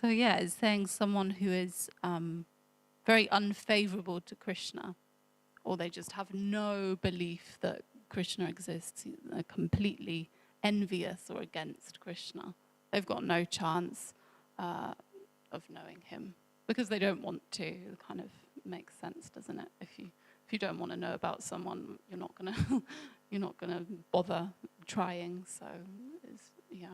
yeah, it's saying someone who is very unfavorable to Krishna, or they just have no belief that Krishna exists. They're completely envious or against Krishna. They've got no chance of knowing him because they don't want to. It kind of makes sense, doesn't it? If you if you don't want to know about someone, you're not gonna you're not gonna bother trying. So it's, yeah.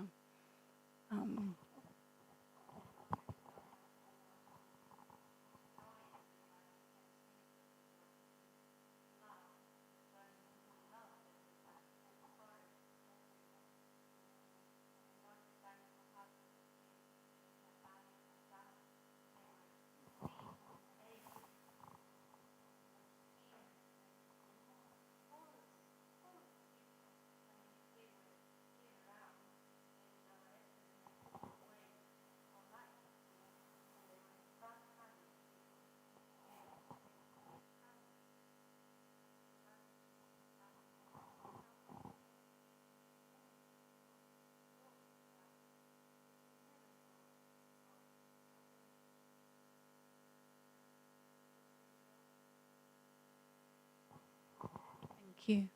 Thank you.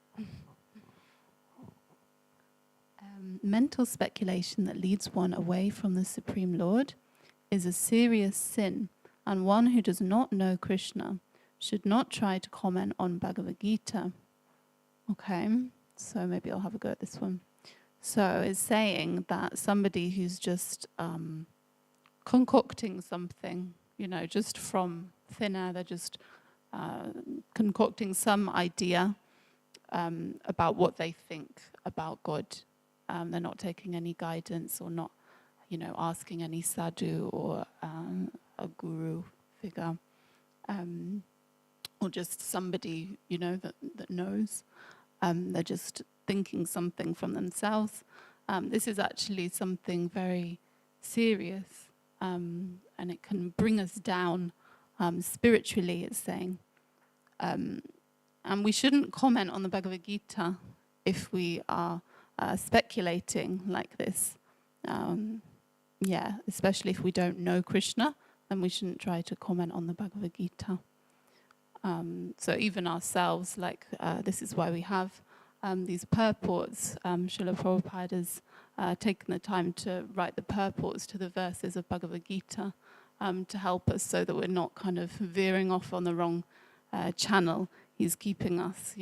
Mental speculation that leads one away from the Supreme Lord is a serious sin, and one who does not know Krishna should not try to comment on Bhagavad-Gita. Okay, so maybe I'll have a go at this one. So it's saying that somebody who's just concocting something, just from thin air, they're just concocting some idea about what they think about God. They're not taking any guidance or not, asking any sadhu or a guru figure, or just somebody, that knows. They're just thinking something from themselves. This is actually something very serious, and it can bring us down spiritually, it's saying. And we shouldn't comment on the Bhagavad-Gita if we are speculating like this. Especially if we don't know Krishna, then we shouldn't try to comment on the Bhagavad-Gita. So even ourselves, this is why we have these purports. Srila Prabhupada has taken the time to write the purports to the verses of Bhagavad-Gita to help us so that we're not kind of veering off on the wrong channel. He's keeping us,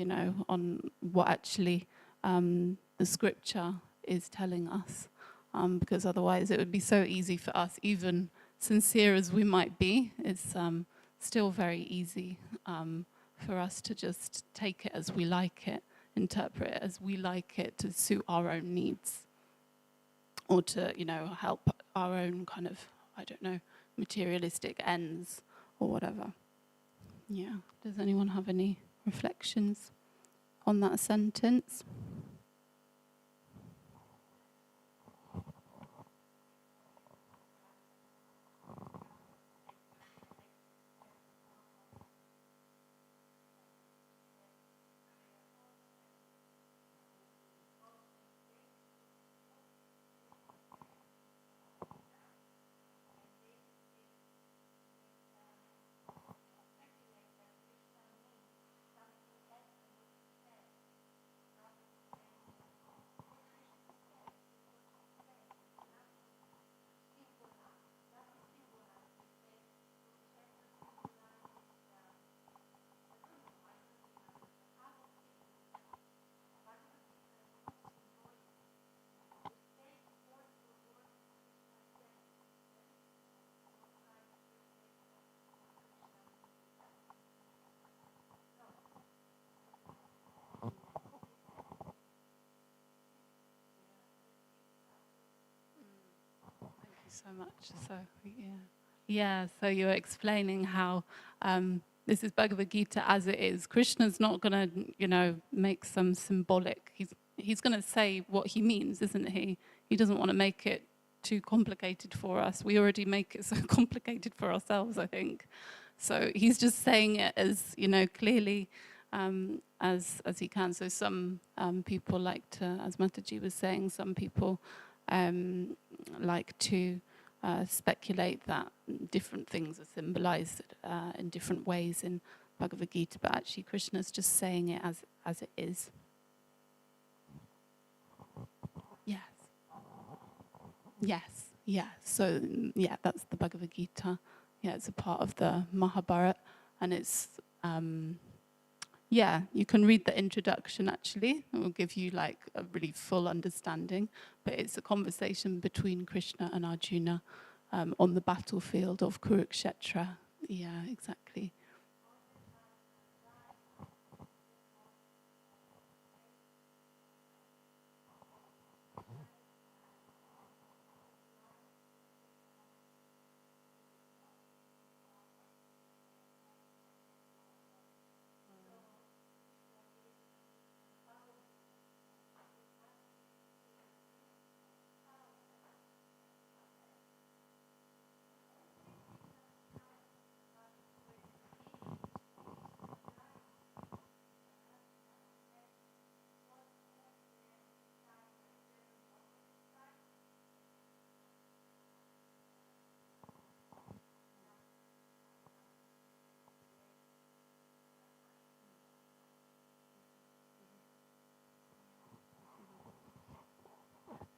on what actually the scripture is telling us. Because otherwise it would be so easy for us, even sincere as we might be, it's still very easy for us to just take it as we like it, interpret it as we like it to suit our own needs, or to, help our own kind of, materialistic ends or whatever. Yeah. Does anyone have any reflections on that sentence? So much. So so you're explaining how this is Bhagavad Gita as it is. Krishna's not going to, make some symbolic. He's going to say what he means, isn't he? He doesn't want to make it too complicated for us. We already make it so complicated for ourselves, I think. So he's just saying it as, clearly as he can. So some people like to, as Mataji was saying, some people like to speculate that different things are symbolized in different ways in Bhagavad Gita, but actually Krishna's just saying it as it is. Yes. So, that's the Bhagavad Gita. Yeah, it's a part of the Mahabharata, and it's Yeah, you can read the introduction actually. It will give you like a really full understanding. But it's a conversation between Krishna and Arjuna on the battlefield of Kurukshetra. Yeah, exactly.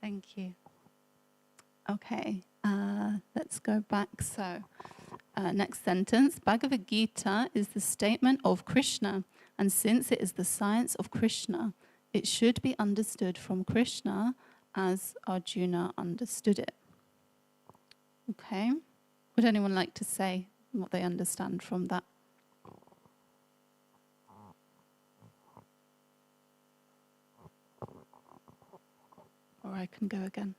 Thank you. Okay, let's go back. So, next sentence. Bhagavad-Gita is the statement of Krishna, and since it is the science of Krishna, it should be understood from Krishna as Arjuna understood it. Okay. Would anyone like to say what they understand from that? Or I can go again.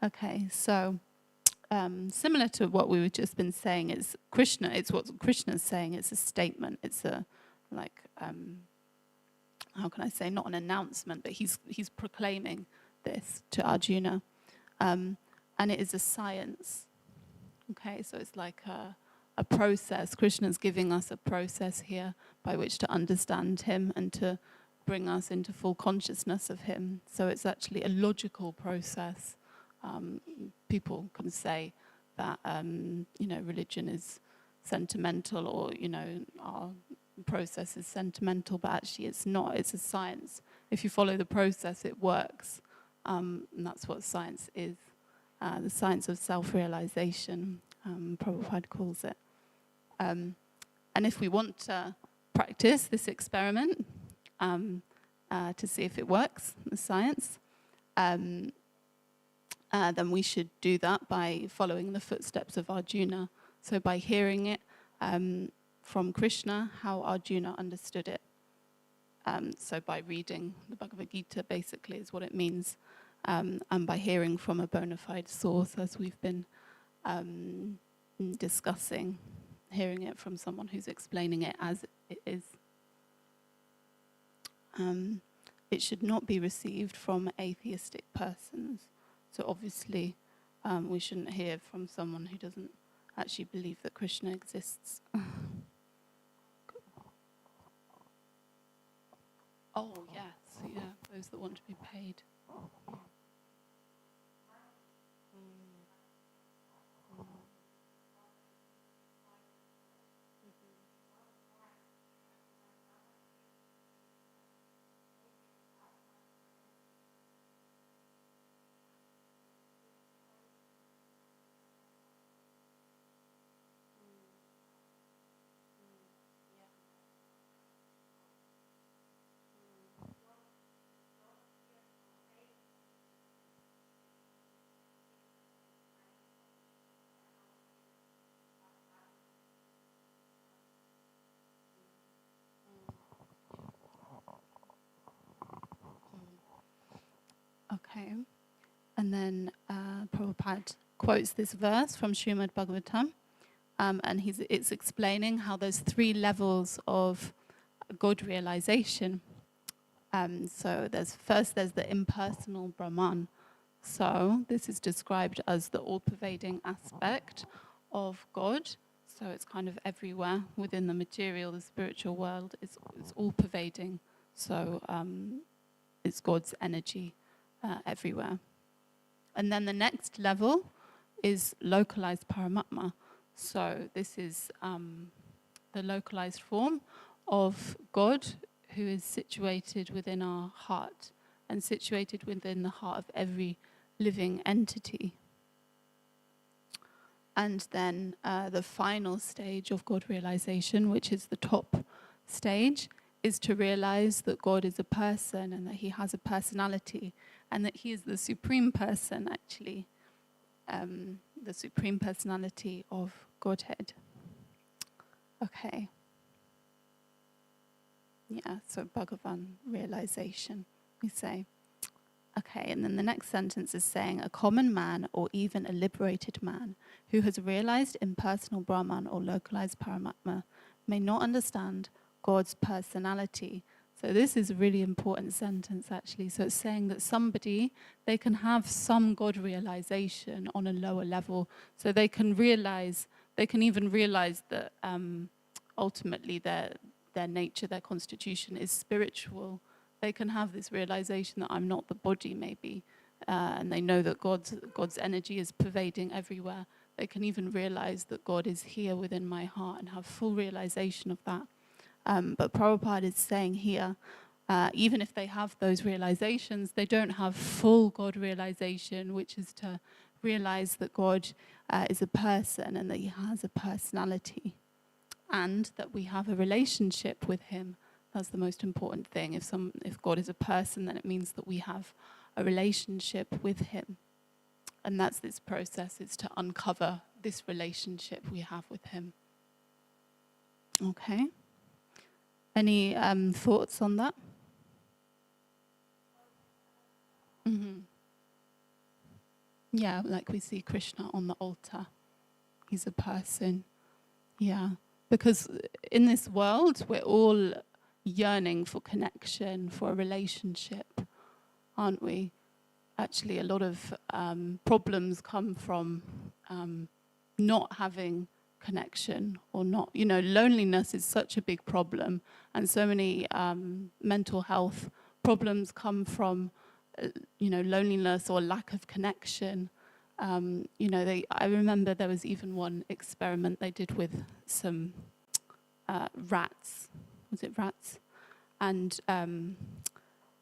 Okay, so similar to what we have just been saying, it's Krishna. It's what Krishna's saying. It's a statement. It's a like how can I say? Not an announcement, but he's proclaiming this to Arjuna, and it is a science. Okay, so it's like a process. Krishna's giving us a process here by which to understand him and to bring us into full consciousness of him. So it's actually a logical process. People can say that religion is sentimental, or our process is sentimental, but actually it's not. It's a science. If you follow the process, it works, and that's what science is. The science of self-realization, Prabhupada calls it. And if we want to practice this experiment to see if it works, the science, then we should do that by following the footsteps of Arjuna. So by hearing it from Krishna, how Arjuna understood it. So by reading the Bhagavad-Gita, basically, is what it means. And by hearing from a bona fide source, as we've been discussing, hearing it from someone who's explaining it as it is. It should not be received from atheistic persons. So obviously, we shouldn't hear from someone who doesn't actually believe that Krishna exists. Oh, yes, yeah, those that want to be paid. Okay, and then Prabhupada quotes this verse from Srimad Bhagavatam, and it's explaining how there's 3 levels of God realization. So there's the impersonal Brahman. So this is described as the all-pervading aspect of God. So it's kind of everywhere within the material, the spiritual world. It's all-pervading. So it's God's energy everywhere. And then the next level is localized Paramatma. So this is the localized form of God, who is situated within our heart and situated within the heart of every living entity. And then the final stage of God realization, which is the top stage, is to realize that God is a person and that he has a personality and that he is the supreme person, actually, the supreme personality of Godhead. Okay. Yeah, so Bhagavan realization, we say. Okay, and then the next sentence is saying, a common man or even a liberated man who has realized impersonal Brahman or localized Paramatma may not understand God's personality. So this is a really important sentence, actually. So it's saying that somebody, they can have some God realization on a lower level. So they can even realize that ultimately their nature, their constitution is spiritual. They can have this realization that I'm not the body, maybe, and they know that God's energy is pervading everywhere. They can even realize that God is here within my heart and have full realization of that. But Prabhupada is saying here, even if they have those realizations, they don't have full God realization, which is to realize that God is a person and that he has a personality and that we have a relationship with him. That's the most important thing. If God is a person, then it means that we have a relationship with him. And that's this process, is to uncover this relationship we have with him. Okay. Any thoughts on that? Mm-hmm. Yeah, like we see Krishna on the altar. He's a person. Yeah. Because in this world, we're all yearning for connection, for a relationship, aren't we? Actually, a lot of problems come from not having connection or not. Loneliness is such a big problem, and so many mental health problems come from, loneliness or lack of connection. I remember there was even one experiment they did with some rats. Was it rats? And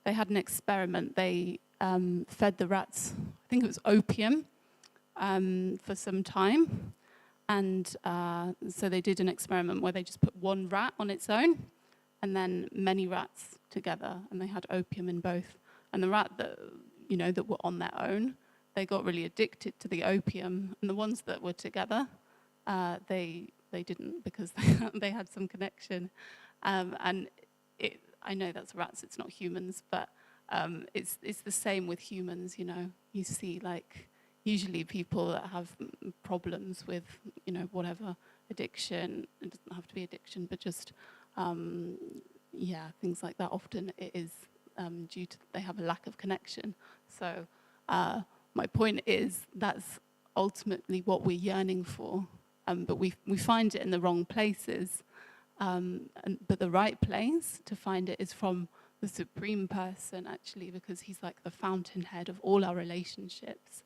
they had an experiment. They fed the rats, I think it was opium, for some time. And so they did an experiment where they just put one rat on its own and then many rats together, and they had opium in both. And the rat that were on their own, they got really addicted to the opium. And the ones that were together, they didn't, because they had some connection. And I know that's rats, it's not humans, but it's the same with humans. You see, like, usually people that have problems with, whatever addiction, it doesn't have to be addiction, but just, things like that. Often it is due to they have a lack of connection. So my point is that's ultimately what we're yearning for, but we find it in the wrong places. But the right place to find it is from the Supreme Person, actually, because he's like the fountainhead of all our relationships.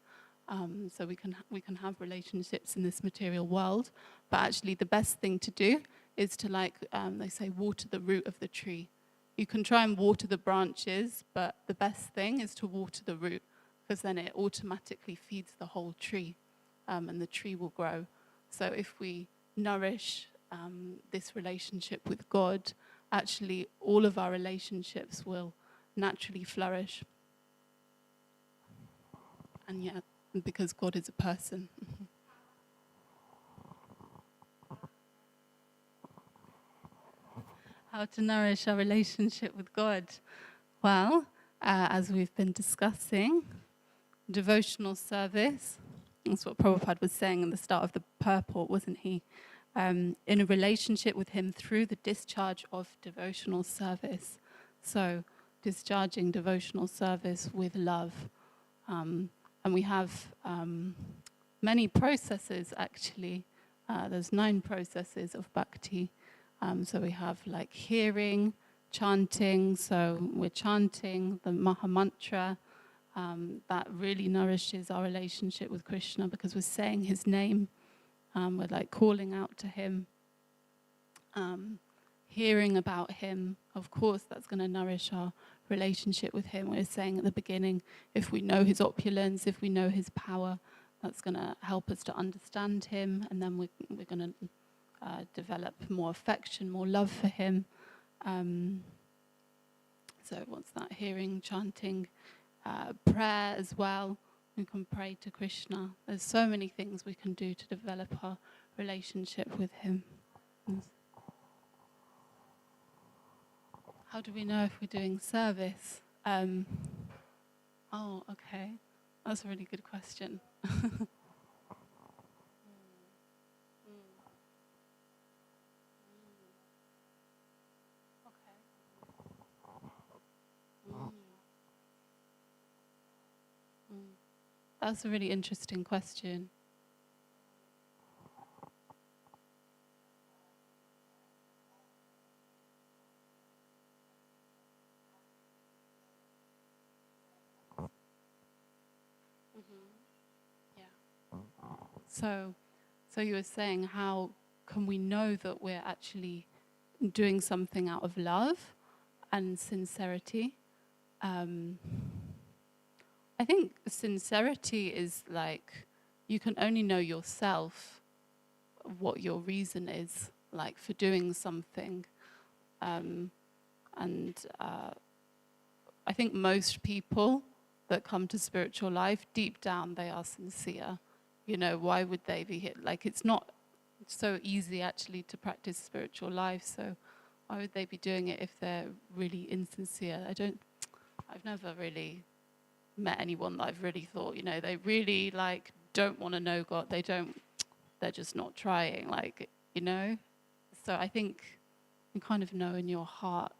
So we can have relationships in this material world, but actually the best thing to do is to, like they say, water the root of the tree. You can try and water the branches, but the best thing is to water the root, because then it automatically feeds the whole tree, and the tree will grow. So if we nourish this relationship with God, actually all of our relationships will naturally flourish. And yeah, because God is a person. How to nourish our relationship with God? Well, as we've been discussing, devotional service, that's what Prabhupada was saying in the start of the purport, wasn't he? In a relationship with him through the discharge of devotional service. So, discharging devotional service with love. And we have many processes, actually. There's 9 processes of bhakti. So we have like hearing, chanting. So we're chanting the Maha Mantra. That really nourishes our relationship with Krishna, because we're saying his name. We're like calling out to him. Hearing about him, of course, that's going to nourish our relationship with him. We were saying at the beginning, if we know his opulence, if we know his power, that's going to help us to understand him, and then we're going to develop more affection, more love for him. So what's that? Hearing, chanting, prayer as well. We can pray to Krishna. There's so many things we can do to develop our relationship with him. How do we know if we're doing service? Oh, okay. That's a really good question. That's a really interesting question. Yeah. So you were saying, how can we know that we're actually doing something out of love and sincerity? I think sincerity is like, you can only know yourself what your reason is, like, for doing something. And I think most people that come to spiritual life, deep down, they are sincere. You know, why would they be here? Like, it's not so easy, actually, to practice spiritual life. So why would they be doing it if they're really insincere? I've never really met anyone that I've really thought, you know, they really, like, don't want to know God. They're just not trying, like, you know? So I think you kind of know in your heart.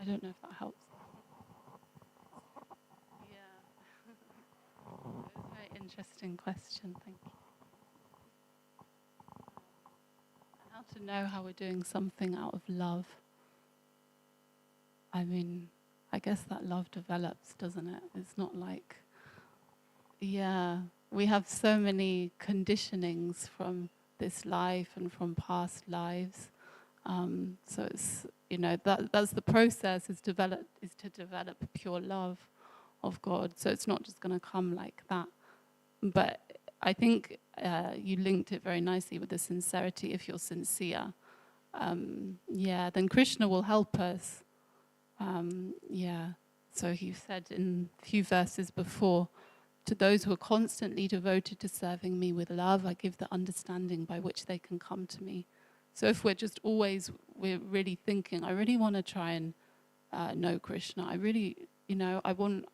I don't know if that helps. Yeah. It was a very interesting question, thank you. How to know how we're doing something out of love. I mean, I guess that love develops, doesn't it? It's not like, yeah, we have so many conditionings from this life and from past lives. So it's, you know, that's the process, is to develop pure love of God. So it's not just going to come like that. But I think you linked it very nicely with the sincerity. If you're sincere, then Krishna will help us. So he said in a few verses before, to those who are constantly devoted to serving me with love, I give the understanding by which they can come to me. So if we're really thinking, I really want to try and know Krishna. I really, you know, I want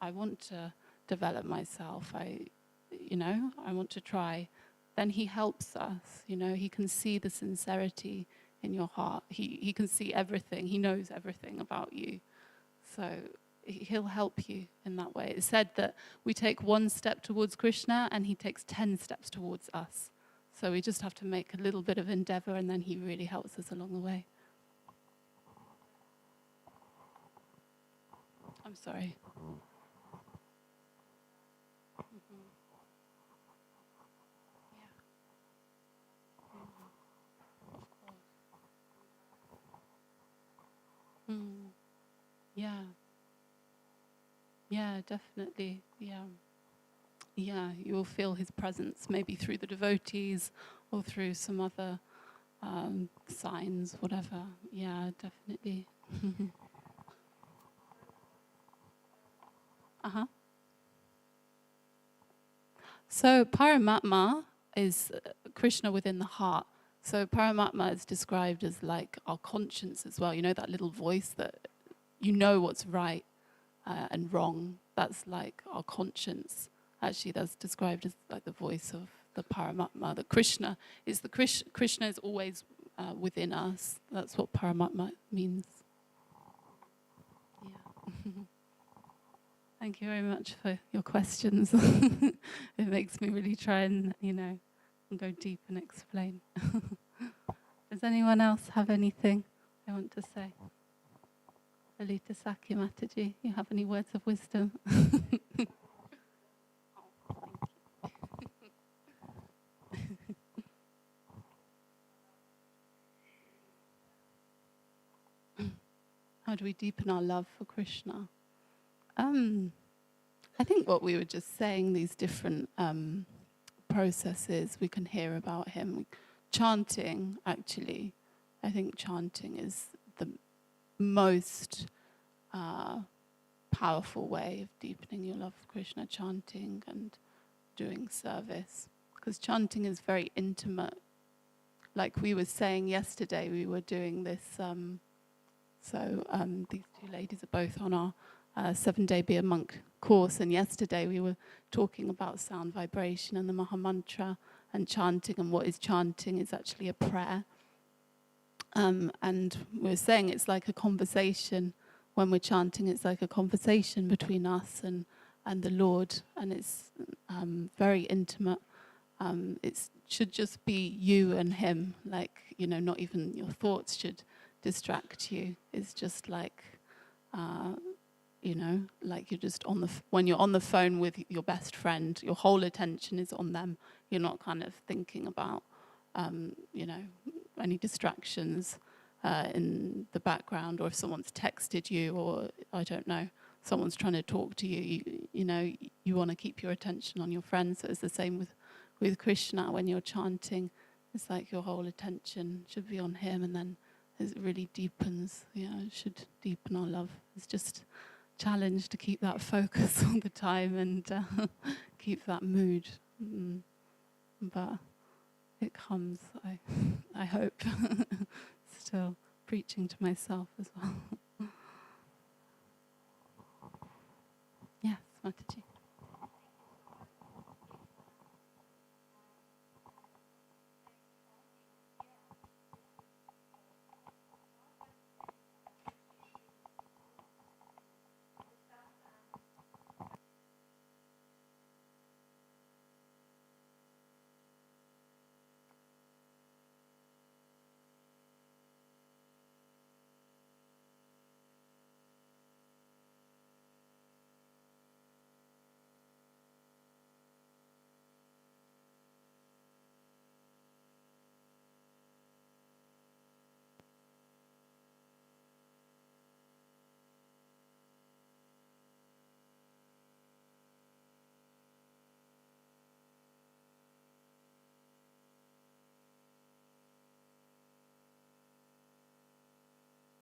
to develop myself. I want to try. Then he helps us. You know, he can see the sincerity in your heart. He can see everything. He knows everything about you. So he'll help you in that way. It's said that we take one step towards Krishna and he takes 10 steps towards us. So we just have to make a little bit of endeavor, and then he really helps us along the way. I'm sorry. Yeah. Yeah, definitely. Yeah. Yeah, you will feel his presence, maybe through the devotees or through some other signs, whatever. Yeah, definitely. So Paramatma is Krishna within the heart. So Paramatma is described as like our conscience as well. You know, that little voice that you know what's right and wrong. That's like our conscience. Actually, that's described as like the voice of the Paramatma. That Krishna is Krishna is always within us. That's what Paramatma means. Yeah. Thank you very much for your questions. It makes me really try and, go deep and explain. Does anyone else have anything they want to say? Alita Saki Mataji, you have any words of wisdom? How do we deepen our love for Krishna? I think what we were just saying, these different processes we can hear about him. Chanting, actually. I think chanting is the most powerful way of deepening your love for Krishna, chanting and doing service. Because chanting is very intimate. Like we were saying yesterday, we were doing this, these two ladies are both on our 7-day Be a Monk course, and yesterday we were talking about sound vibration and the Mahamantra and chanting, and what is chanting is actually a prayer. And we were saying it's like a conversation. When we're chanting, it's like a conversation between us and the Lord, and it's very intimate. It should just be you and him, like, not even your thoughts should distract you. It's just like, like you're just when you're on the phone with your best friend, your whole attention is on them. You're not kind of thinking about, any distractions in the background, or if someone's texted you, or I don't know, someone's trying to talk to you. You want to keep your attention on your friend. So it's the same with Krishna. When you're chanting, it's like your whole attention should be on him, and then it really deepens. It should deepen our love. It's just a challenge to keep that focus all the time and keep that mood. But it comes, I hope. Still preaching to myself as well. Yes, Mataji.